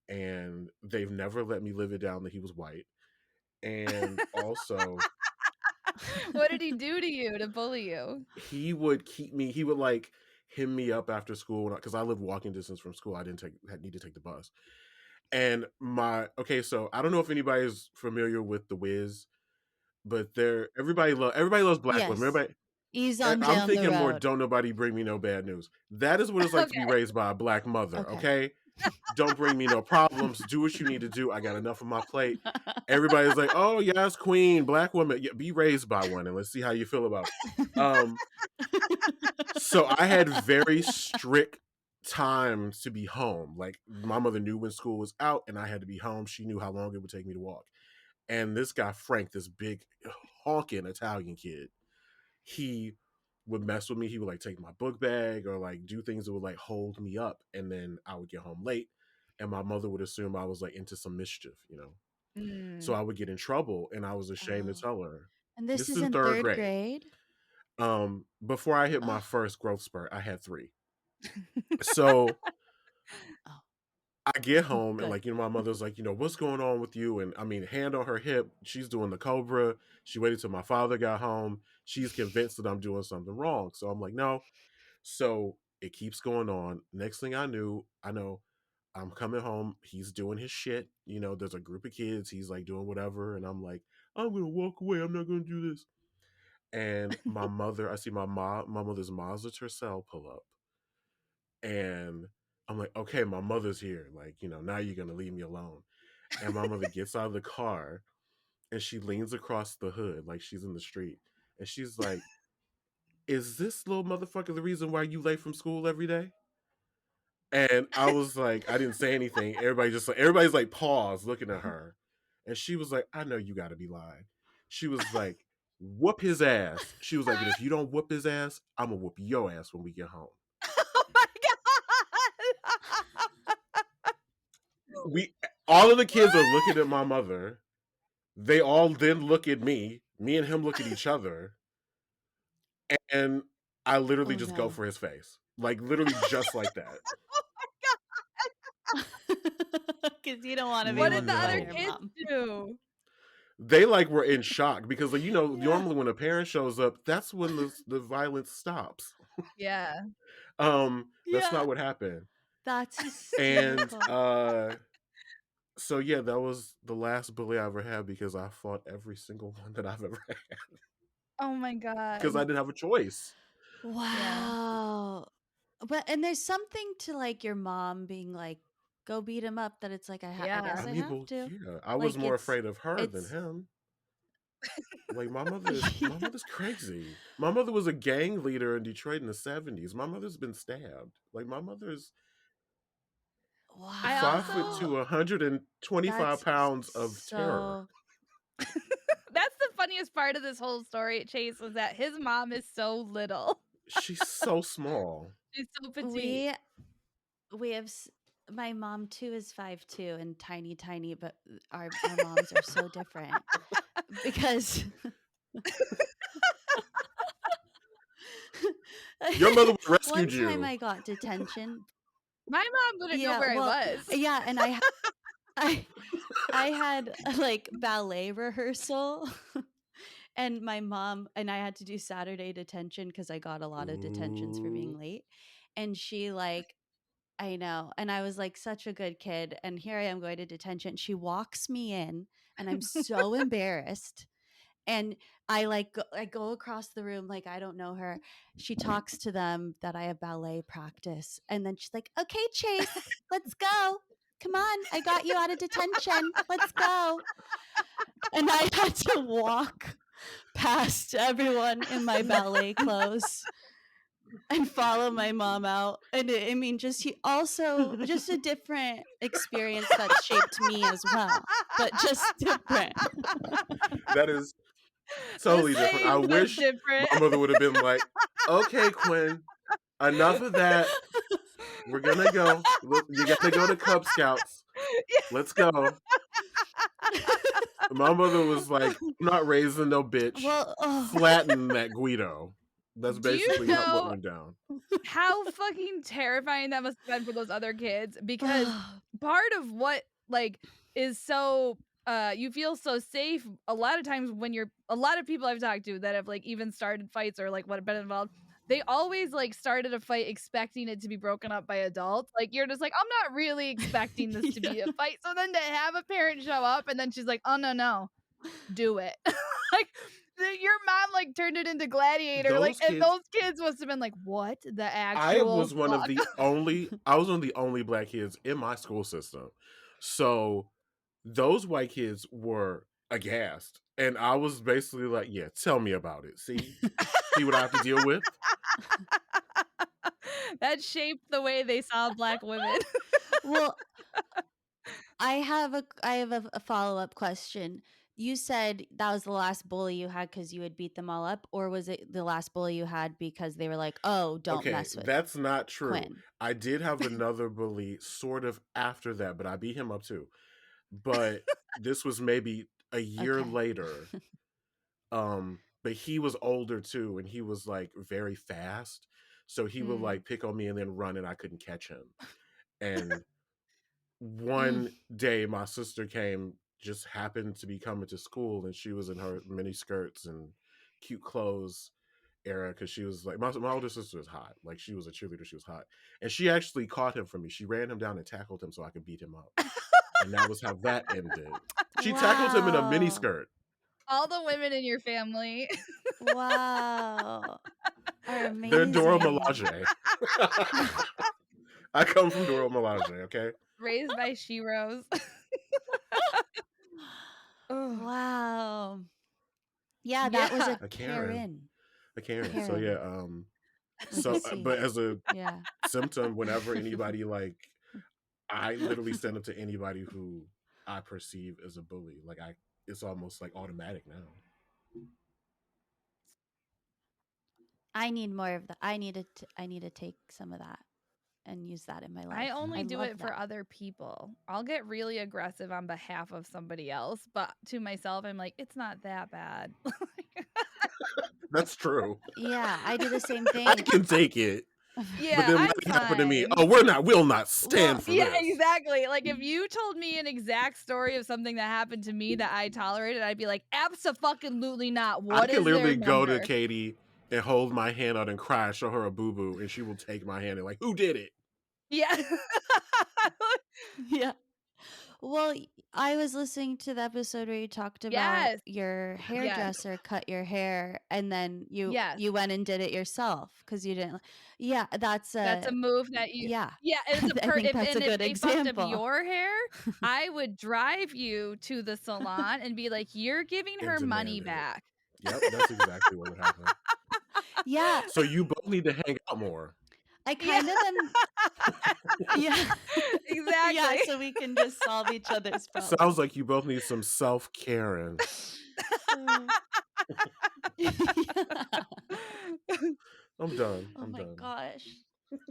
S2: and they've never let me live it down that he was white, and also
S1: What did he do to you to bully you?
S2: he would keep me. He would like hem me up after school because I lived walking distance from school. I didn't need to take the bus, and so I don't know if anybody's familiar with The Wiz, but everybody loves black women.
S3: Yes.
S2: Everybody,
S3: Ease on
S2: I'm
S3: down the
S2: thinking more,
S3: road.
S2: don't nobody bring me no bad news. That is what it's like to be
S1: Okay.
S2: raised by a black mother,
S3: Okay.
S2: okay? Don't bring me no problems. Do what you need to do. I got enough on my plate. Everybody's like, oh, yes, queen, black woman. Yeah, be raised by one and let's see how you feel about it. So I had very strict times to be home. Like my mother knew when school was out and I had to be home. She knew how long it would take me to walk. And this guy, Frank, this big honking Italian kid, he would mess with me. He would like take my book bag or like do things that would like hold me up. And then I would get home late and my mother would assume I was like into some mischief. So
S1: Mm.
S2: I would get in trouble and I was ashamed to
S3: Oh.
S2: tell her.
S3: And this
S2: This is
S3: is
S2: in
S3: in
S2: third
S3: third
S2: grade.
S3: grade?
S2: Before I hit my
S3: Oh.
S2: first growth spurt, I had 3. So
S3: Oh.
S2: I get home and
S3: Good.
S2: like, my mother's like, what's going on with you? And I mean, hand on her hip, she's doing the cobra. She waited till my father got home. She's convinced that I'm doing something wrong. So I'm like, no. So it keeps going on. Next thing I know I'm coming home. He's doing his shit. There's a group of kids. He's like doing whatever. And I'm like, I'm going to walk away. I'm not going to do this. And I see my mother's Mazda Tercel pull up. And I'm like, okay, my mother's here. Like, now you're going to leave me alone. And my mother gets out of the car and she leans across the hood like she's in the street. And she's like, is this little motherfucker the reason why you late from school every day? And I was like, I didn't say anything. Everybody's like paused looking at her. And she was like, I know you got to be lying. She was like, whoop his ass. She was like, and if you don't whoop his ass, I'm going to whoop your ass when we get home.
S1: Oh my god.
S2: All of the kids are looking at my mother. They all then look at me. Me and him look at each other. And I literally
S3: Oh
S2: just go
S3: no.
S2: for his face. Like literally just like that.
S3: Because you don't want to be
S1: What did
S3: whooped
S1: the
S3: by
S1: other
S2: No.
S3: your
S1: kids
S3: mom.
S1: do?
S2: They like were in shock because like
S3: Yeah.
S2: normally when a parent shows up, that's when the violence stops.
S1: Yeah.
S2: That's
S3: Yeah.
S2: not what happened.
S3: That's
S2: And
S3: hysterical.
S2: so yeah, that was the last bully I ever had because I fought every single one that I've ever had
S1: Oh my
S2: because I
S1: god.
S2: didn't have a choice.
S1: Yeah.
S3: Wow. And there's something to like your mom being like, go beat him up, that it's like, I
S1: Yeah.
S3: guess
S2: I
S3: I
S2: mean,
S3: have
S2: well,
S3: to.
S2: yeah, I was
S3: Like
S2: more afraid of her than
S3: it's
S2: him. Like my
S3: yeah.
S2: mother's crazy. My mother was a gang leader in Detroit in the 70s. My mother's been stabbed. Like my mother's
S1: I
S2: 5'2",
S3: Wow.
S1: also
S2: 125
S3: That's
S2: pounds of terror.
S3: so
S1: that's the funniest part of this whole story, Chase, was that his mom is so little.
S2: She's so small.
S1: She's so petite.
S3: we have my mom too is 5'2" and tiny, but our moms are so different because
S2: Your mother would have
S3: one
S2: rescued
S3: time
S2: you.
S3: I got detention.
S1: My mom wouldn't know
S3: Yeah,
S1: where I
S3: well,
S1: was.
S3: yeah, and I I had like ballet rehearsal and my mom and I had to do Saturday detention because I got a lot of detentions for
S2: Ooh.
S3: being late. And she like I know. And I was like such a good kid. And here I am going to detention. She walks me in and I'm so embarrassed. And I go across the room like I don't know her. She talks to them that I have ballet practice. And then she's like, okay, Chase, let's go. come on, I got you out of detention. Let's go. And I had to walk past everyone in my ballet clothes and follow my mom out. And I mean, just a different experience that shaped me as well, but just different.
S2: That is totally different. I wish my mother would have been like, okay, Quinn, enough of that. We're gonna go. You gotta go to Cub Scouts. Let's go. My mother was like, I'm not raising no bitch.
S3: Well,
S2: flatten that Guido. That's basically what went down.
S1: How fucking terrifying that must have been for those other kids, because part of what like is so you feel so safe a lot of times when a lot of people I've talked to that have like even started fights or like what have been involved, they always like started a fight expecting it to be broken up by adults. Like you're just like, I'm not really expecting this to be a fight. So then to have a parent show up and then she's like, oh no, do it. Like your mom like turned it into Gladiator, and those kids must have been like, what the actual
S2: I was one of the only black kids in my school system. So those white kids were aghast. And I was basically like, yeah, tell me about it. See what I have to deal with?
S1: That shaped the way they saw black women.
S3: Well, I have a follow-up question. You said that was the last bully you had because you had beat them all up, or was it the last bully you had because they were like, oh, don't mess with
S2: that's not true.
S3: Quinn.
S2: I did have another bully sort of after that, but I beat him up too. But this was maybe a year later. But he was older too, and he was like very fast. So he would like pick on me and then run, and I couldn't catch him. And one day my sister just happened to be coming to school, and she was in her mini skirts and cute clothes era, because she was like, my older sister was hot. Like, she was a cheerleader, she was hot. And she actually caught him from me. She ran him down and tackled him so I could beat him up. And that was how that ended. She tackled him in a mini skirt.
S1: All the women in your family.
S3: Wow. Are amazing.
S2: They're Dora Milaje. I come from Dora Milaje, okay?
S1: Raised by Sheroes.
S3: Wow. Yeah, that was a
S2: Karin. A Karin. So yeah, but as a symptom, whenever anybody like, I literally stand up to anybody who I perceive as a bully. Like it's almost like automatic now.
S3: I need more of that. I need to take some of that and use that in my life.
S1: I only do it for other people. I'll get really aggressive on behalf of somebody else, but to myself, I'm like, it's not that bad.
S2: That's true.
S3: Yeah, I do the same thing.
S2: I can take it.
S1: Yeah,
S2: but then when it happened to me, we'll not stand for this.
S1: Yeah, exactly. Like if you told me an exact story of something that happened to me that I tolerated, I'd be like, abso-fucking-lutely not. What is
S2: I can literally
S1: their
S2: go
S1: number?
S2: to Katie and hold my hand out and cry, show her a boo-boo, and she will take my hand and like, who did it?
S1: Yeah.
S3: Yeah. Well, I was listening to the episode where you talked about your hairdresser cut your hair, and then you went and did it yourself because you didn't. Yeah, that's
S1: a move that you.
S3: Yeah,
S1: it's
S3: I think that's a good example.
S1: If your hair, I would drive you to the salon and be like, "You're giving her money back."
S2: Yep, that's exactly what would happen.
S3: Yeah.
S2: So you both need to hang out more.
S3: I kind of then. Yeah.
S1: Exactly.
S3: Yeah, so we can just solve each other's problems.
S2: Sounds like you both need some self-caring. I'm done.
S3: Oh my gosh.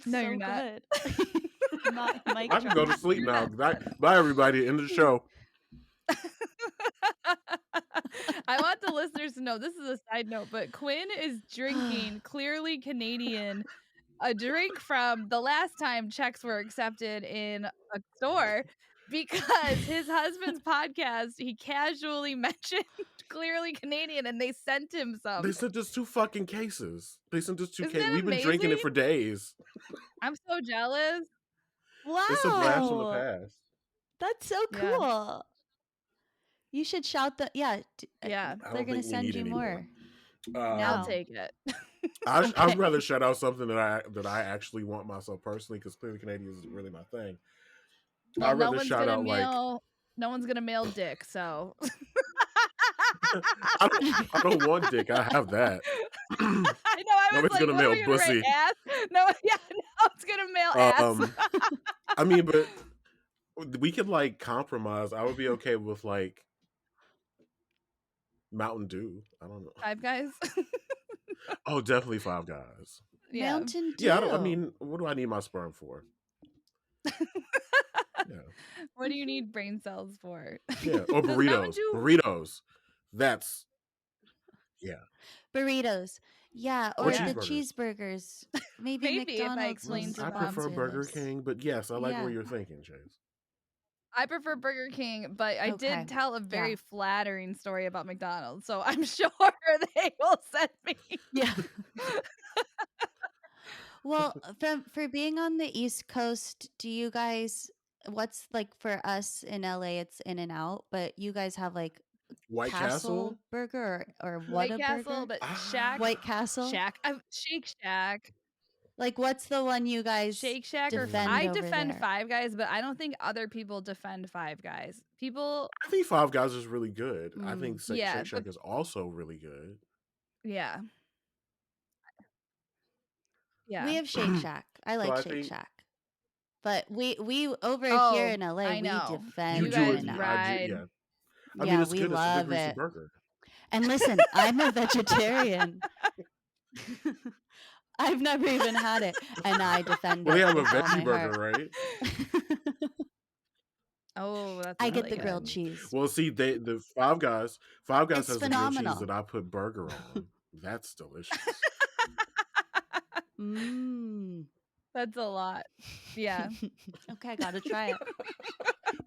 S1: No,
S3: so
S1: you're not.
S3: Good.
S2: I can go to sleep now. Bye, everybody. End of the show.
S1: I want the listeners to know, this is a side note, but Quinn is drinking clearly Canadian, a drink from the last time checks were accepted in a store, because his husband's podcast, he casually mentioned clearly Canadian, and they sent him some.
S2: They sent us 2 fucking cases. We've been
S1: amazing?
S2: drinking it for days.
S1: I'm so jealous.
S3: Wow.
S2: It's a blast from the past.
S3: That's so cool. Yeah. You should shout the they're going to send you more.
S1: I'll take it.
S2: I'd rather shout out something that I actually want myself personally, because clearly Canadian is really my thing.
S1: Well,
S2: I'd rather shout out like
S1: no one's gonna mail dick, so
S2: I don't want dick. I have that.
S1: I know, I was
S2: Nobody's
S1: like,
S2: gonna
S1: what are
S2: mail
S1: we gonna write?
S2: pussy.
S1: Ass? No, yeah, no, it's gonna mail ass.
S2: I mean, but we could like compromise. I would be okay with like Mountain Dew. I don't know.
S1: Five Guys.
S2: Oh, definitely Five Guys.
S1: Yeah.
S3: Mountain Dew.
S2: Yeah, I mean, what do I need my sperm for? Yeah.
S1: What do you need brain cells for?
S2: Yeah. Or
S1: Does Mountain
S2: burritos.
S1: Dew-
S2: Burritos. That's
S3: Burritos. Yeah,
S2: Or
S3: or the
S2: cheeseburgers.
S3: cheeseburgers. Maybe
S1: Maybe if I
S3: McDonald's
S1: explained to
S2: I
S1: them.
S2: prefer Burger
S3: sponsors.
S2: King, but yes, I like
S3: Yeah.
S2: what you're thinking, Chase.
S1: I prefer Burger King, but I
S3: Okay.
S1: did tell a very
S3: Yeah.
S1: flattering story about McDonald's, so I'm sure they will send me.
S3: Yeah. Well, for being on the East Coast, do you guys what's like for us in LA it's In-N-Out, but you guys have like
S2: White
S3: Castle
S2: Castle?
S3: burger or
S1: White
S3: Whataburger?
S1: Castle, but
S2: Ah.
S1: Shack.
S3: White Castle?
S1: Shake Shack.
S3: Like what's the one you guys
S1: Shake Shack or
S3: defend
S1: I
S3: over
S1: defend
S3: there?
S1: Five Guys, but I don't think other people defend Five Guys. People,
S2: I think Five Guys is really good. I think
S1: yeah,
S2: Shake Shack is also really good.
S1: yeah, yeah.
S3: We have Shake Shack. I like
S2: I
S3: Shake
S2: think
S3: Shack. But we over here
S1: Oh,
S3: in LA,
S1: I
S3: we
S1: know.
S3: defend
S2: You
S1: You
S2: do
S1: guys
S2: it.
S3: In-N-Out.
S1: ride.
S2: Yeah. I
S3: Yeah,
S2: mean, it's
S3: we
S2: good. It's a
S3: love
S2: good greasy
S3: it.
S2: burger.
S3: And listen, I'm a vegetarian. I've never even had it, and I defend
S2: Well, they
S3: it
S2: have a
S3: with all
S2: veggie
S3: my
S2: burger,
S3: heart.
S2: right?
S1: Oh, that's
S3: I
S1: really
S3: get the
S1: good.
S3: grilled cheese.
S2: Well, see, the Five Guys
S3: It's
S2: has the grilled cheese
S3: phenomenal.
S2: that I put burger on. That's delicious.
S3: Mmm.
S1: That's a lot. Yeah.
S3: Okay, gotta try it.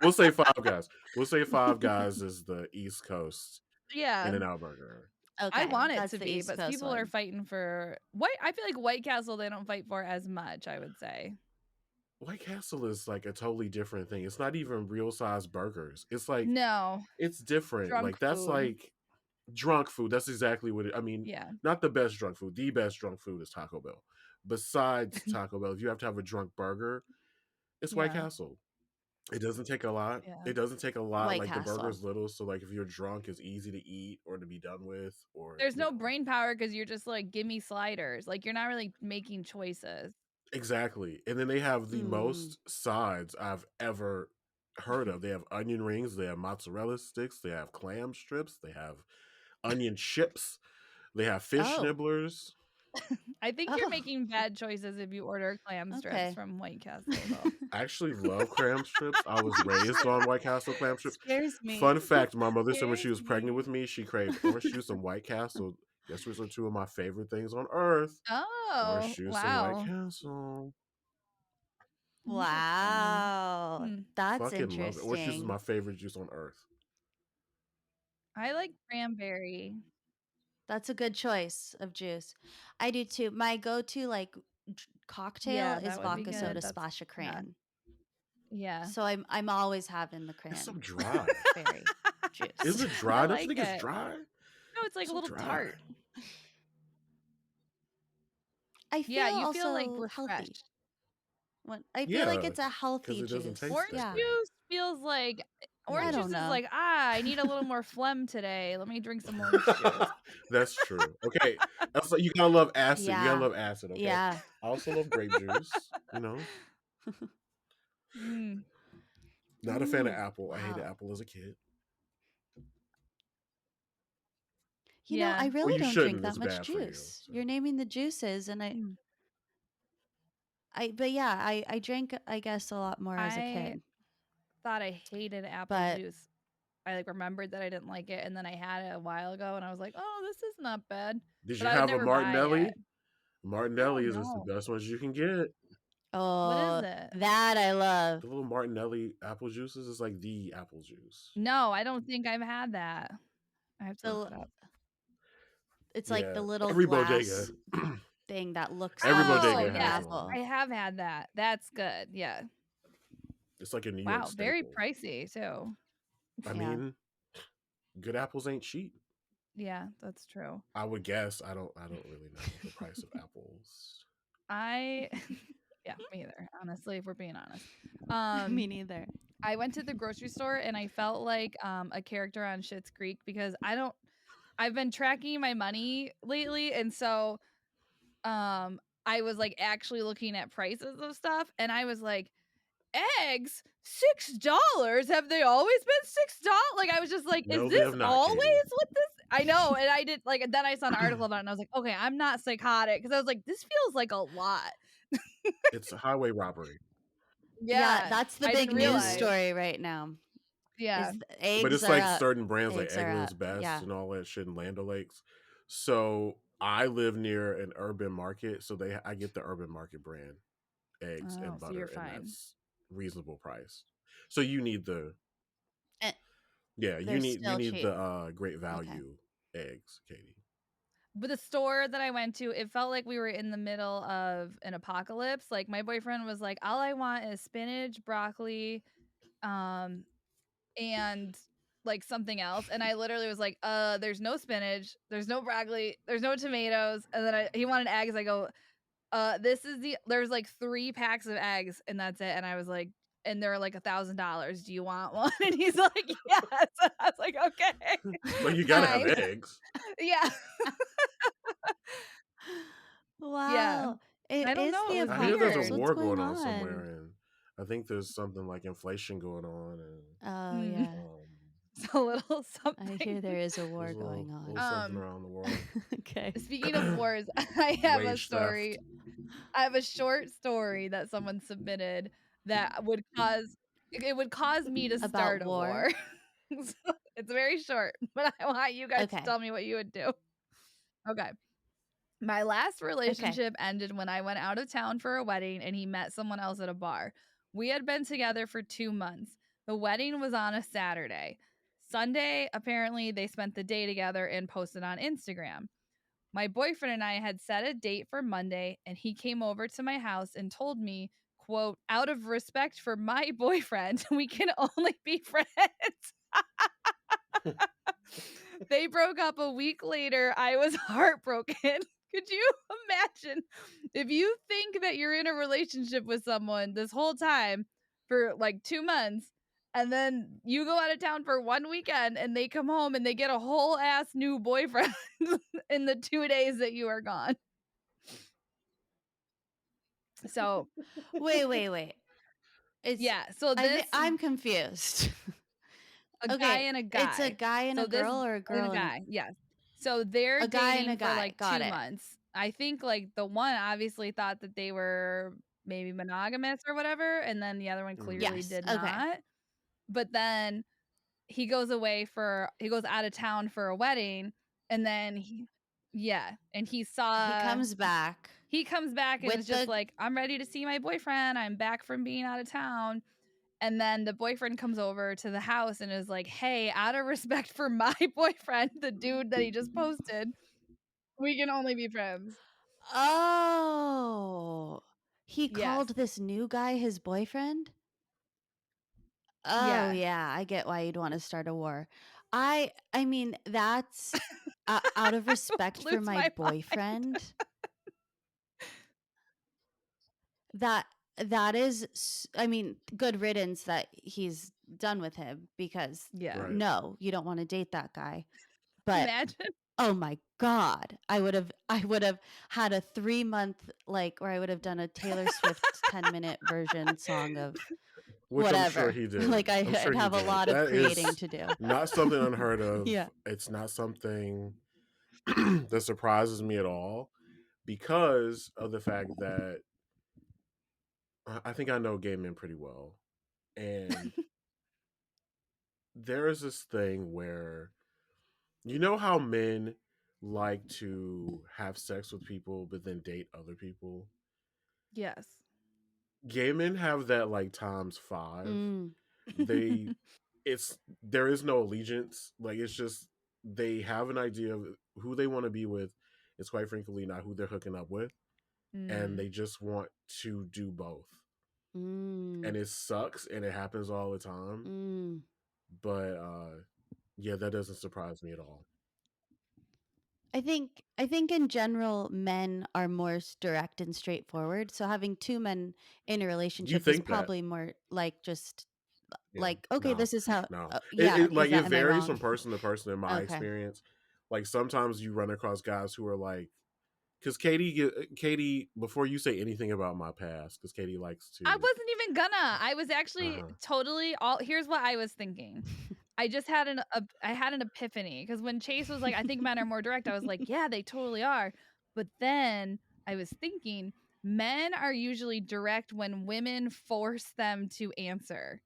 S2: We'll say Five Guys. We'll say Five Guys is the East Coast
S1: Yeah.
S2: In-N-Out burger.
S3: Okay,
S1: I want it
S3: that's
S1: to
S3: the
S1: be,
S3: East
S1: but
S3: Coast
S1: people
S3: one.
S1: are fighting for I feel like White Castle they don't fight for as much, I would say.
S2: White Castle is like a totally different thing. It's not even real size burgers. It's like
S1: No.
S2: it's different.
S1: Drunk
S2: Like that's
S1: food.
S2: like drunk food. That's exactly what I mean.
S1: Yeah.
S2: Not the best drunk food. The best drunk food is Taco Bell. Besides Taco Bell, if you have to have a drunk burger, it's White
S1: Yeah.
S2: Castle. It doesn't take a lot.
S1: Yeah.
S2: It doesn't take a lot.
S3: White
S2: Like the
S3: Castle.
S2: burger's little, so like if you're drunk, it's easy to eat or to be done with. Or
S1: There's
S2: you
S1: no
S2: know.
S1: brain power because you're just like, give me sliders. Like you're not really making choices.
S2: Exactly. And then they have the
S3: Mm.
S2: most sides I've ever heard of. They have onion rings, they have mozzarella sticks, they have clam strips, they have onion chips, they have fish
S3: Oh.
S2: nibblers.
S1: I think you're
S3: Oh.
S1: making bad choices if you order clam strips
S3: Okay.
S1: from White Castle though.
S2: I actually love clam strips. I was raised on White Castle clam strips.
S3: Scares me.
S2: Fun fact, my mother said when she was
S1: Scares
S2: pregnant
S1: me.
S2: with me, she craved orange juice and White Castle. Guess which are two of my favorite things on earth.
S1: Oh,
S2: Orange juice and
S1: wow.
S2: White Castle.
S3: Wow.
S1: Hmm.
S3: That's
S2: Fucking love it. Orange juice is
S3: interesting.
S2: my favorite juice on earth.
S1: I like cranberry.
S3: That's a good choice of juice. I do too. My go-to like cocktail
S1: Yeah,
S3: is
S1: that would be
S3: vodka
S1: good.
S3: soda
S1: That's
S3: splash of cran.
S1: Yeah.
S3: So I'm always having the cran.
S2: It's so dry.
S3: Berry juice.
S2: Is it dry?
S1: I
S2: Don't you
S1: like
S2: think it's
S1: it.
S2: dry?
S1: No, it's like
S2: It's
S1: a
S2: so
S1: little
S2: dry.
S1: tart.
S3: I feel
S1: Yeah, you
S3: also
S1: feel like
S3: healthy.
S1: refreshed.
S3: I feel like
S2: Yeah,
S3: it's a healthy
S2: it doesn't
S3: juice.
S2: taste
S1: Orange
S2: that
S3: Yeah.
S2: great.
S1: juice feels like orange
S3: I
S1: juice
S3: don't
S1: is
S3: know.
S1: like, I need a little more phlegm today. Let me drink some orange juice.
S2: That's true. Okay, that's like, you gotta love acid. You
S3: Yeah.
S2: gotta love acid. Okay.
S3: Yeah.
S2: I also love grape juice. You know,
S1: Mm.
S2: not a fan of
S3: Ooh,
S2: apple. I hated
S3: wow.
S2: apple as a kid.
S3: You know,
S1: Yeah.
S3: I
S2: Well,
S3: really
S2: you
S3: don't
S2: shouldn't.
S3: drink that
S2: It's
S3: much
S2: bad for you.
S3: juice.
S2: So.
S3: You're naming the juices, and
S1: Mm.
S3: but yeah, I drank, I guess, a lot more as a
S1: I
S3: kid.
S1: thought I hated apple
S3: But
S1: juice. I like remembered that I didn't like it, and then I had it a while ago, and I was like, "Oh, this is not bad."
S2: Did
S1: But
S2: you
S1: I would
S2: have a
S1: never buy
S2: Martinelli?
S1: it. Oh
S2: Martinelli is the
S1: no,
S2: best ones you can get.
S3: oh,
S1: what is it?
S3: that I love.
S2: The little Martinelli apple juices is like the apple juice.
S1: No, I don't think I've had that. I have to
S3: The
S1: look it up.
S3: It's like the
S2: Yeah,
S3: little
S2: every
S3: glass
S2: bodega.
S3: thing that looks
S2: Every
S3: almost
S1: Oh
S3: like
S2: bodega
S3: an
S2: has
S1: yes,
S3: apple.
S2: one.
S1: I have had that. That's good. Yeah.
S2: It's like a New York
S1: Wow, very
S2: staple.
S1: pricey too.
S2: I
S3: Yeah.
S2: mean, good apples ain't cheap.
S1: Yeah, that's true.
S2: I would guess. I don't really know the price of apples.
S1: Yeah, me either. Honestly, if we're being honest.
S3: Me neither.
S1: I went to the grocery store and I felt like a character on Schitt's Creek because I've been tracking my money lately, and so I was like actually looking at prices of stuff, and I was like, eggs $6? Have they always been $6? Like I was just like, is
S2: No, they
S1: this
S2: have not,
S1: always
S2: Katie.
S1: what this? I know, and I did like. And then I saw an article about it, and I was like, okay, I'm not psychotic because I was like, this feels like a lot.
S2: It's a highway robbery.
S3: Yeah, that's the
S1: I
S3: big
S1: didn't
S3: news
S1: realize.
S3: story right now.
S1: Yeah,
S3: Is
S2: But
S3: eggs
S2: it's
S3: are
S2: like
S3: up.
S2: certain brands like
S3: Eggs are
S2: Eggland's
S3: up.
S2: Best
S3: Yeah.
S2: and all that shit in Land O'Lakes. So I live near an urban market, so I get the urban market brand eggs
S1: oh,
S2: and
S1: so you're
S2: butter, and
S1: fine.
S2: that's reasonable price. So you need the
S3: And
S2: yeah, you
S3: they're
S2: need
S3: still cheap.
S2: the great value eggs, Katie.
S1: But the store that I went to, it felt like we were in the middle of an apocalypse. Like my boyfriend was like, all I want is spinach, broccoli, and like something else. And I literally was like, there's no spinach, there's no broccoli, there's no tomatoes. And then he wanted eggs. I go, there's like 3 packs of eggs and that's it. And I was like, and they're like $1,000. Do you want one? And he's like, yes. I was like, okay.
S2: But you gotta have
S1: Fine.
S2: eggs.
S1: Yeah. Yeah.
S3: Wow. It
S1: I don't
S3: is
S1: know.
S3: the
S1: It was
S2: I hear there's a
S1: weird.
S3: apocalypse. What's
S2: war
S3: going
S2: going on somewhere,
S3: on?
S2: and I think there's something like inflation going on, and
S3: Oh, yeah.
S1: It's a little something.
S3: I hear there is a war
S2: there's
S3: going
S2: a
S3: on.
S2: little something around the world.
S3: Okay.
S1: Speaking of wars, I have a
S2: Wage
S1: story.
S2: theft.
S1: I have a short story that someone submitted that would cause me to
S3: About
S1: start a
S3: war?
S1: war. So, it's very short, but I want you guys to
S3: Okay.
S1: tell me what you would do. Okay. My last relationship ended when I went out of town for a wedding and he met someone else at a bar. We had been together for 2 months. The wedding was on a Saturday. Sunday, apparently, they spent the day together and posted on Instagram. My boyfriend and I had set a date for Monday, and he came over to my house and told me, quote, out of respect for my boyfriend, we can only be friends. They broke up a week later. I was heartbroken. Could you imagine if you think that you're in a relationship with someone this whole time for like 2 months and then you go out of town for one weekend and they come home and they get a whole ass new boyfriend in the 2 days that you are gone? So,
S3: Wait. It's
S1: yeah, so this
S3: I'm confused.
S1: a guy and a guy.
S3: It's a guy and
S1: so
S3: a
S1: this
S3: girl or a girl and a
S1: guy. Yes. So they're
S3: a guy
S1: dating
S3: and a
S1: for
S3: guy.
S1: like
S3: Got
S1: 2
S3: it.
S1: months. I think like the one obviously thought that they were maybe monogamous or whatever, and then the other one clearly
S3: Yes.
S1: did
S3: Okay.
S1: not. But then he goes out of town for a wedding, and then and he
S3: comes back.
S1: He comes back and
S3: with
S1: is just
S3: the
S1: like, I'm ready to see my boyfriend. I'm back from being out of town. And then the boyfriend comes over to the house and is like, hey, out of respect for my boyfriend, the dude that he just posted, we can only be friends.
S3: Oh. He
S1: Yes.
S3: called this new guy his boyfriend?
S1: Yeah.
S3: Oh, yeah. I get why you'd want to start a war. I mean, that's out of respect for
S1: Lose
S3: my
S1: my mind.
S3: boyfriend. That is I mean, good riddance that he's done with him because
S1: Yeah.
S2: Right.
S3: no, you don't want to date that guy. But
S1: Imagine.
S3: oh my god, I would have had a 3-month or I would have done a Taylor Swift 10-minute version song of
S2: Which I'm
S3: whatever.
S2: sure he did.
S3: Like
S2: I'm sure
S3: I'd
S2: he
S3: have a
S2: did.
S3: lot of
S2: That
S3: creating
S2: is
S3: to do.
S2: not something unheard of.
S3: Yeah.
S2: It's not something that surprises me at all because of the fact that I think I know gay men pretty well. And there is this thing where you know how men like to have sex with people but then date other people?
S1: Yes.
S2: Gay men have that like times 5.
S3: Mm.
S2: They there is no allegiance. Like it's just they have an idea of who they want to be with. It's quite frankly not who they're hooking up with. And they just want to do both.
S3: Mm.
S2: And it sucks and it happens all the time.
S3: Mm.
S2: But yeah, that doesn't surprise me at all.
S3: I think in general men are more direct and straightforward. So having two men in a
S2: You
S3: relationship is
S2: think that?
S3: probably more like just
S2: Yeah.
S3: like okay,
S2: No,
S3: this is how
S2: no.
S3: yeah,
S2: It
S3: is
S2: like it
S3: that am I
S2: varies
S3: wrong?
S2: from person to person in my
S3: Okay.
S2: experience. Like sometimes you run across guys who are like, because Katie, before you say anything about my past, because Katie likes
S1: I
S2: to.
S1: wasn't even gonna. I was actually totally all. Here's what I was thinking. I just had I had an epiphany because when Chase was like, "I think men are more direct," I was like, "Yeah, they totally are." But then I was thinking, men are usually direct when women force them to answer.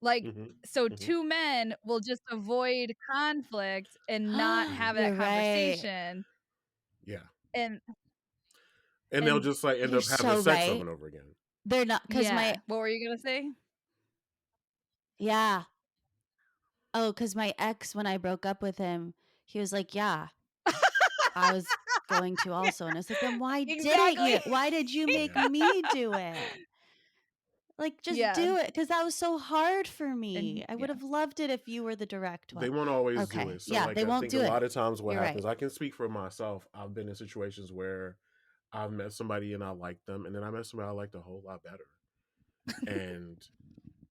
S1: Like, so two men will just avoid conflict and not have that
S3: You're right.
S1: conversation.
S2: Yeah.
S1: And
S2: they'll just like end
S3: You're
S2: up having
S3: so
S2: sex over
S3: right.
S2: and over again.
S3: They're not because
S1: yeah, what were you gonna say?
S3: yeah. Oh, because my ex, when I broke up with him, he was like, "Yeah, I was going to also," and I was like, "Then why didn't
S1: Exactly.
S3: you? Why did you make
S2: Yeah.
S3: me do it? Like, just
S1: Yeah.
S3: do it, because that was so hard for me.
S1: And
S3: I would
S1: yeah.
S3: have loved it if you were the direct
S2: They
S3: one."
S2: won't always do
S3: Okay,
S2: it. So
S3: yeah,
S2: like
S3: they
S2: I
S3: won't
S2: think a
S3: do
S2: lot
S3: it.
S2: of times what
S3: You're
S2: happens,
S3: right.
S2: I can speak for myself. I've been in situations where I've met somebody and I like them, and then I met somebody I liked a whole lot better. And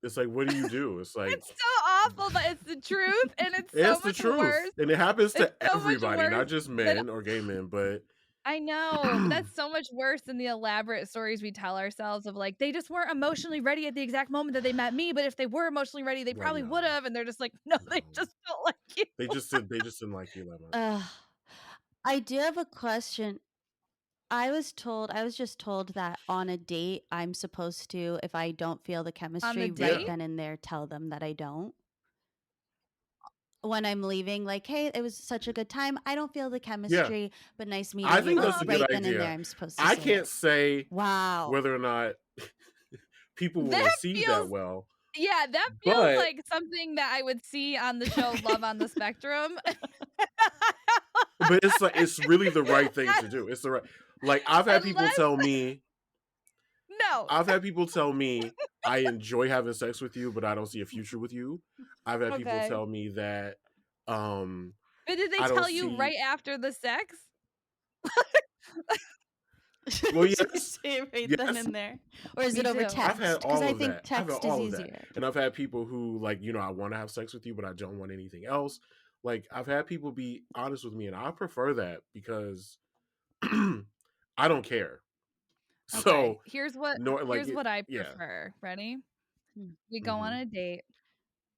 S2: it's like, what do you do? It's like
S1: It's so awful, but it's the truth, and it's so
S2: it's the
S1: much
S2: truth.
S1: worse.
S2: And it happens to
S1: It's so much
S2: everybody,
S1: worse
S2: not just
S1: than
S2: men or gay men, but
S1: I know, but that's so much worse than the elaborate stories we tell ourselves of like, they just weren't emotionally ready at the exact moment that they met me, but if they were emotionally ready, they
S2: like
S1: probably
S2: no.
S1: would have. And they're just like, no, they just don't like you.
S2: They just didn't like you that much.
S3: I do have a question. I was just told that on a date, I'm supposed to, if I don't feel the
S1: On the
S3: chemistry right
S1: date?
S2: Yeah.
S3: then and there, tell them that I don't. When I'm leaving, like, "Hey, it was such a good time. I don't feel the
S2: Yeah.
S3: chemistry, but nice
S2: I
S3: meeting you."
S2: think
S3: Like,
S2: that's a good
S3: right then and there,
S2: idea.
S3: I'm supposed to
S2: I
S3: say
S2: can't
S3: it.
S2: say
S3: Wow.
S2: whether or not people will
S1: That
S2: receive that
S1: feels
S2: well,
S1: yeah, that feels
S2: but
S1: like something that I would see on the show Love on the Spectrum.
S2: but it's like it's really the right thing to do. It's the right like I've had people
S1: Unless
S2: tell me
S1: no.
S2: I enjoy having sex with you, but I don't see a future with you. I've had people
S1: Okay.
S2: tell me that
S1: But did they
S2: I don't
S1: tell you
S2: see
S1: right after the sex?
S2: well
S3: Should we
S2: yes.
S3: say it right then
S2: Yes.
S3: and there? Or is
S1: Me
S3: it over
S1: too.
S2: I've had
S3: text? Because
S2: all
S3: I
S2: of
S3: think
S2: that. I've had
S3: text is
S2: all of that.
S3: easier.
S2: And I've had people who like, I want to have sex with you, but I don't want anything else. Like I've had people be honest with me and I prefer that because I don't care.
S1: Okay.
S2: So
S1: Here's what I
S2: yeah.
S1: prefer. Ready?
S3: Hmm.
S1: We go on a date.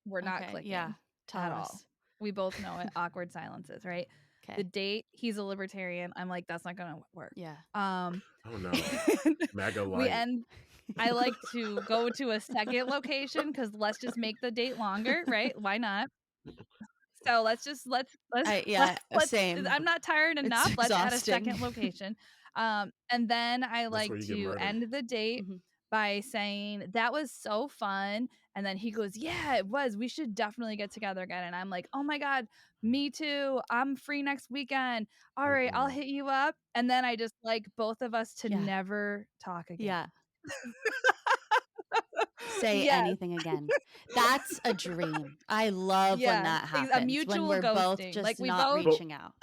S1: We're not
S3: Okay,
S1: clicking
S3: yeah. Tell
S1: at
S3: us.
S1: all. We both know it. Awkward silences, right? The
S3: Okay.
S1: date, he's a libertarian. I'm like, that's not gonna work.
S3: Yeah.
S2: Oh no. MAGA
S1: we
S2: light.
S1: end. I like to go to a second location because let's just make the date longer, right? Why not? So let's
S3: Yeah,
S1: let's
S3: same.
S1: I'm not tired
S3: It's
S1: enough. Let's add a
S3: exhausting.
S1: second location. And then I
S2: That's
S1: like
S2: where you get
S1: to
S2: murdered.
S1: end the date
S3: Mhm.
S1: by saying, "That was so fun." And then he goes, "Yeah, it was. We should definitely get together again." And I'm like, "Oh my God, me too. I'm free next weekend. All right, I'll hit you up." And then I just like both of us to
S3: Yeah.
S1: never talk again.
S3: Yeah. Say
S1: Yes.
S3: anything again. That's a dream. I love when that
S1: A
S3: happens. When
S1: mutual
S3: we're both
S1: ghosting.
S3: just
S1: Like we
S3: not
S1: both
S2: But
S3: reaching out.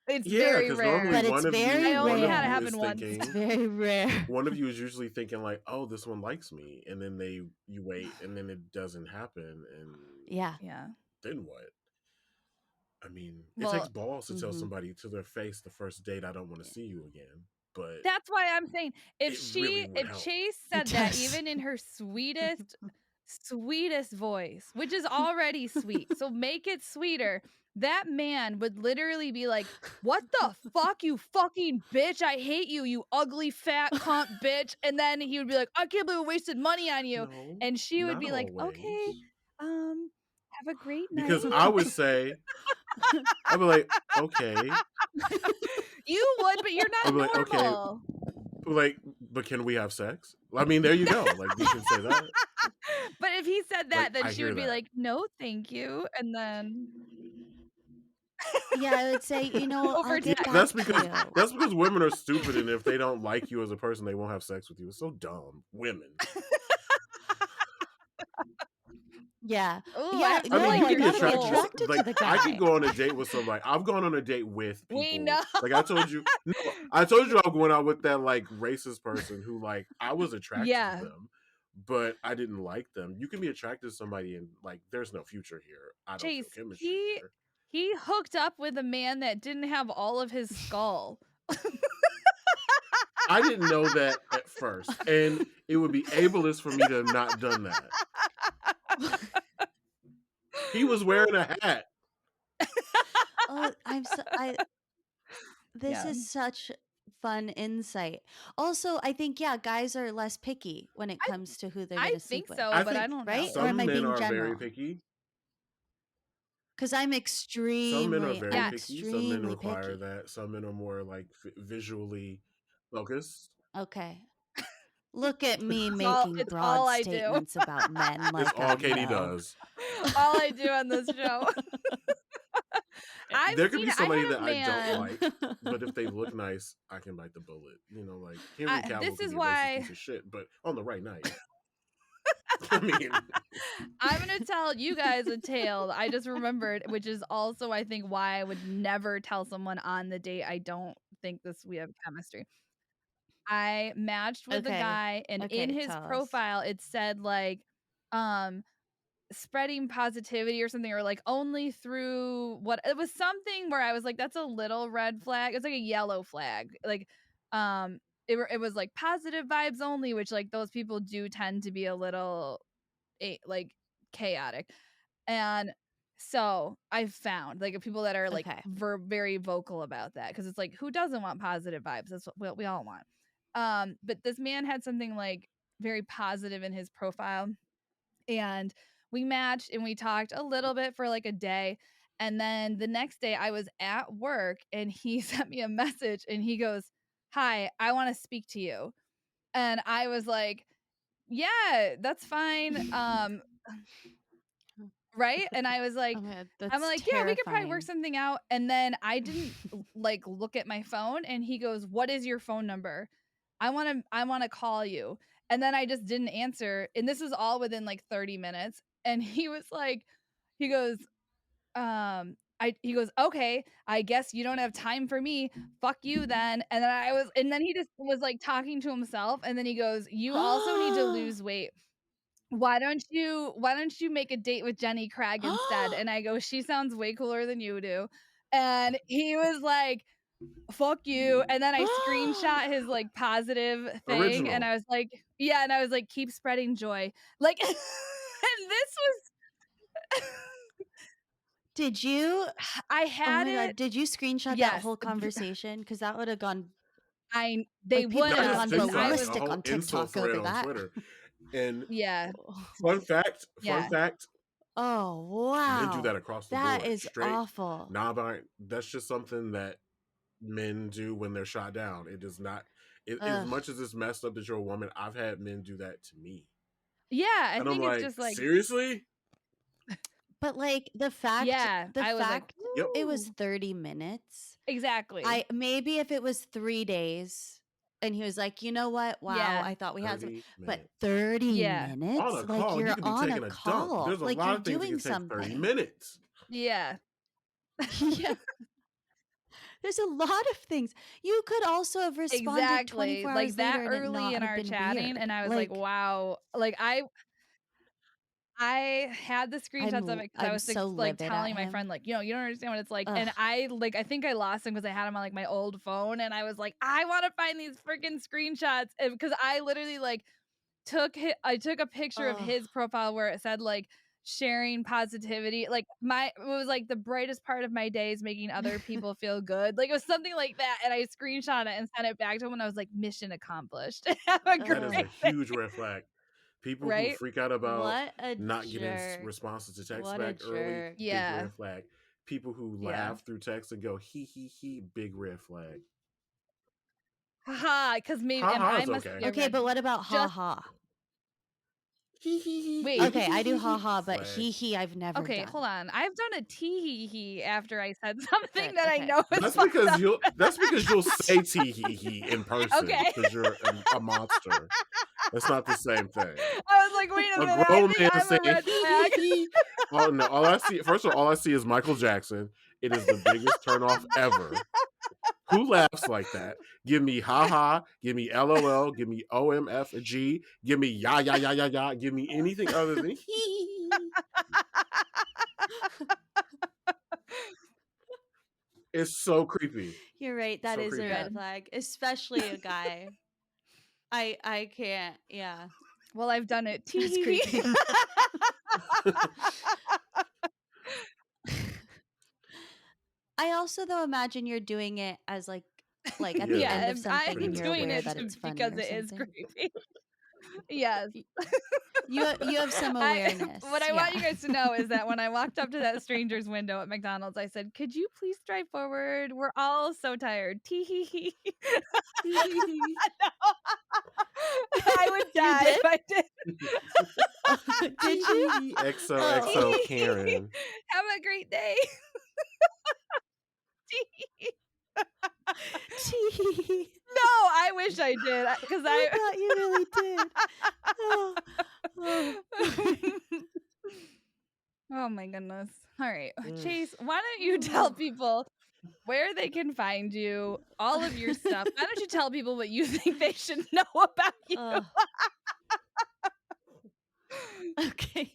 S1: it's
S2: yeah,
S1: very
S2: because normally
S1: rare.
S3: But it's very
S1: I only had it
S3: rare.
S1: happen
S2: is
S1: once.
S3: It's
S2: thinking
S3: very rare.
S2: one of you is usually thinking like, "Oh, this one likes me," and then you wait, and then it doesn't happen, and
S3: Yeah.
S1: Yeah.
S2: then what? I mean, it
S1: Well,
S2: takes balls to tell
S3: Mhm.
S2: somebody to their face the first date, "I don't want to see you again." But
S1: that's why I'm saying
S2: it really would
S1: if
S2: help.
S1: Chase
S3: It
S1: said that
S3: does.
S1: even in her sweetest voice, which is already sweet, so make it sweeter. That man would literally be like, "What the fuck, you fucking bitch! I hate you, you ugly fat cunt bitch!" And then he would be like, "I can't believe I wasted money on you,"
S2: No,
S1: and she would
S2: not
S1: be like,
S2: always.
S1: "Okay, have a great night."
S2: Because I would say, I'd be like, "Okay."
S1: You would, but you're
S2: I'd
S1: not
S2: be like, "Okay."
S1: normal.
S2: Like, but can we have sex? I mean, there you go. Like, you can say that.
S1: But if he said that,
S2: Like,
S1: then
S2: I
S1: she
S2: hear
S1: would be
S2: that.
S1: like, "No, thank you," and then
S3: Yeah, I would say, I'll
S1: over
S3: get
S1: text.
S3: back to you.
S2: That's because women are stupid, and if they don't like you as a person, they won't have sex with you. It's so dumb. Women.
S3: Yeah.
S1: Oh,
S3: Yeah.
S1: I
S3: No,
S1: feel like
S2: you
S3: you
S2: can be
S1: you're
S3: gotta be
S2: attracted to
S1: cold.
S3: attracted to
S2: like
S3: the
S2: I
S3: guy.
S2: can go on a date with somebody. I've gone on a date with
S1: We
S2: people.
S1: know.
S2: Like I told you, no, I told you I'm going out with that like racist person who like I was attracted to
S1: Yeah.
S2: them, but I didn't like them. You can be attracted to somebody and like there's no future here. I don't feel
S1: Chase,
S2: chemistry here.
S1: he hooked up with a man that didn't have all of his skull.
S2: I didn't know that at first, and it would be ableist for me to have not done that. He was wearing a hat.
S3: Oh, this
S1: Yeah.
S3: is such fun insight. Also, I think guys are less picky when it
S1: I
S3: comes to who they're
S1: I
S3: gonna
S1: think
S3: sleep with,
S1: so,
S2: I
S1: but I
S2: think
S1: don't
S3: right?
S1: know.
S3: Or am
S2: some
S3: I
S2: men
S3: being
S2: are very
S3: general?
S2: picky.
S3: Because I'm
S2: Some men are
S3: extremely,
S2: very
S3: I'm
S2: picky. Some men
S3: extremely
S2: require
S3: picky.
S2: that. Some men are more like visually focused.
S3: Okay. Look at me
S1: It's
S3: making
S1: all
S3: broad
S1: I do.
S3: statements about men
S2: It's
S3: like
S2: all
S3: I
S2: Katie
S3: know.
S2: does.
S1: All I do on this show. I've
S2: There could
S1: seen
S2: be
S1: it. I
S2: somebody
S1: had a
S2: that I don't
S1: man.
S2: like, but if they look nice, I can bite the bullet. You know, like Henry Cavill
S1: This
S2: could
S1: is
S2: be a racist
S1: why
S2: piece of shit, but on the right night. I mean,
S1: I'm going to tell you guys a tale I just remembered, which is also, I think, why I would never tell someone on the date I don't think we have chemistry. I matched with the
S3: Okay.
S1: guy, and in
S3: Okay,
S1: his
S3: tell us.
S1: profile, it said like, spreading positivity or something, or like only through what it was, something where I was like, that's a little red flag. It's like a yellow flag. Like, it was like positive vibes only, which like those people do tend to be a little like chaotic. And so I've found like people that are like
S3: Okay.
S1: very vocal about that, because it's like, who doesn't want positive vibes? That's what we all want. But this man had something like very positive in his profile, and we matched and we talked a little bit for like a day. And then the next day I was at work and he sent me a message and he goes, "Hi, I want to speak to you." And I was like, "Yeah, that's fine." Right? And I was like,
S3: Oh my God,
S1: I'm
S3: that's
S1: like, "Yeah, we could probably work
S3: terrifying.
S1: something out." And then I didn't like look at my phone, and he goes, "What is your phone number? I want to call you." And then I just didn't answer, and this was all within like 30 minutes. And he was like, he goes, he goes, "Okay, I guess you don't have time for me. Fuck you then." And then he just was like talking to himself, and then he goes, "You also need to lose weight. Why don't you make a date with Jenny Craig instead?" And I go, "She sounds way cooler than you do." And he was like, "Fuck you." And then I screenshot his like positive thing, and
S2: original.
S1: I was like, yeah, and I was like, "Keep spreading joy." Like, and this was
S3: Did you?
S1: I
S3: Oh
S1: had
S3: my God!
S1: it.
S3: Did you screenshot that
S1: Yes.
S3: whole conversation? Because that would have gone
S1: They
S3: like people
S1: would
S3: would have
S2: Not
S1: have,
S2: just
S3: gone
S1: because I
S2: TikTok,
S1: was,
S2: a
S3: ballistic
S2: whole
S3: on
S2: insult
S3: TikTok
S2: thread
S3: over
S2: on
S3: that.
S2: Twitter. And
S1: yeah,
S2: fun fact,
S1: yeah.
S3: Oh
S2: men do that
S3: wow,
S2: across the
S3: that
S2: board.
S3: is
S2: Straight,
S3: awful.
S2: non-binary. That's just something that men do when they're shot down. It does not. As
S3: Ugh.
S2: much as it's messed up that you're a woman, I've had men do that to me,
S1: Yeah, I
S2: and I'm
S1: think it's
S2: like,
S1: just like,
S2: seriously?
S3: But like the fact,
S1: yeah, I was like,
S2: Yep.
S3: it was
S1: "Ooh."
S3: 30 minutes.
S1: Exactly.
S3: Maybe if it was 3 days and he was like, "You know what? Wow,
S1: Yeah.
S3: I thought we had some."
S2: 30
S3: But
S2: minutes
S3: 30
S1: Yeah.
S2: on
S3: minutes?
S2: a
S3: Like
S2: call. You
S3: you're
S2: could be
S3: on a
S2: taking a dump.
S3: call.
S2: There's a
S3: Like
S2: lot
S3: you're
S2: of things that
S3: doing
S2: can take 30
S3: something.
S2: minutes.
S1: Yeah.
S3: Yeah. There's a lot of things. You could also have responded
S1: Exactly.
S3: 24
S1: Like
S3: hours later
S1: that
S3: and it
S1: early
S3: not
S1: in
S3: have
S1: our
S3: been
S1: chatting,
S3: weird.
S1: and I was like,
S3: Like
S1: "Wow." Like I had the screenshots of it because I
S3: I'm
S1: was
S3: so
S1: like
S3: livid at
S1: telling my friend,
S3: him.
S1: like, you don't understand what it's like.
S3: Ugh.
S1: And I think I lost him because I had him on like my old phone, and I was like, I want to find these freaking screenshots, because I literally like I took a picture of
S3: Ugh.
S1: his profile where it said like sharing positivity. Like it was like the brightest part of my day is making other people feel good. Like it was something like that. And I screenshot it and sent it back to him, and I was like, mission accomplished. Have a
S2: That is a
S1: great day.
S2: huge red flag. People who
S1: Right?
S2: freak out about
S3: What a
S2: not getting
S3: jerk.
S2: responses to text
S3: What a
S2: back early,
S3: jerk.
S2: big
S1: Yeah.
S2: red flag. People who
S1: Yeah.
S2: laugh through text and go he, big red flag.
S1: Haha, because maybe
S2: Ha
S1: I
S2: is
S1: must
S2: okay.
S1: be a
S3: Okay,
S1: red.
S3: but what about ha
S1: Just
S3: ha?
S1: wait.
S3: Okay, I do ha ha, but
S2: flag.
S3: he I've never
S1: Okay,
S3: done.
S1: hold on. I've done a tee after I said something
S3: Good,
S1: that I
S3: okay.
S1: know is
S2: That's
S1: fucked
S2: because
S1: up.
S2: you'll say tee in person
S1: Okay.
S2: because you're a monster. That's not the same thing.
S1: I was like, wait a minute. I
S2: grown
S1: think
S2: man
S1: I'm a
S2: saying,
S1: red flag.
S2: oh no, first of all I see is Michael Jackson. It is the biggest turnoff ever. Who laughs like that? Give me ha, give me LOL, give me OMFG, give me ya, give me anything other than hee. It's so creepy.
S3: You're right. That
S2: So
S3: is
S2: creepy.
S3: a red flag, especially a guy. I can't. Yeah.
S1: Well, I've done it.
S3: It's creepy. I also though imagine you're doing it as like at the end of something and you're
S1: doing
S3: aware
S1: it
S3: that it's funny
S1: because
S3: or
S1: it is
S3: something.
S1: creepy. Yes.
S3: You have some awareness.
S1: What I want you guys to know is that when I walked up to that stranger's window at McDonald's, I said, "Could you please drive forward? We're all so tired." Tee hee hee. I would die if I did.
S3: Did you?
S2: XOXO Karin.
S1: Have a great day. No, I wish I did because
S3: I thought you really did. Oh.
S1: Oh my goodness. All right. Chase, why don't you tell people where they can find you, all of your stuff. Why don't you tell people what you think they should know about you?
S3: Okay.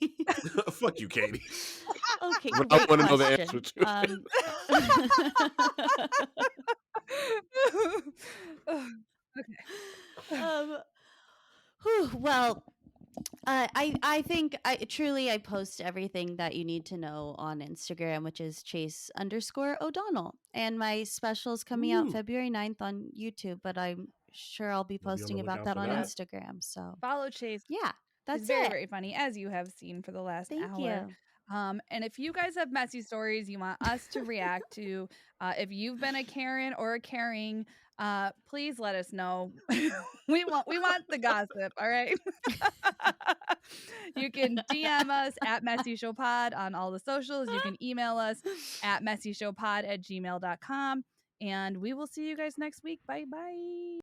S2: Fuck you, Katie.
S3: Okay,
S2: I
S3: great
S2: want to know the
S3: question.
S2: answer too.
S3: Okay. Well, I think I post everything that you need to know on Instagram, which is Chase_O'Donnell, and my special is coming out February 9th on YouTube, but I'm sure I'll be posting about that on Instagram. So
S1: follow Chase.
S3: Yeah, that's
S1: very, very funny, as you have seen for the last hour.
S3: Thank you.
S1: And if you guys have messy stories you want us to react to, if you've been a Karen or a caring, please let us know. we want the gossip, all right? You can DM us at MessyShowPod on all the socials. You can email us at MessyShowPod@gmail.com. And we will see you guys next week. Bye-bye.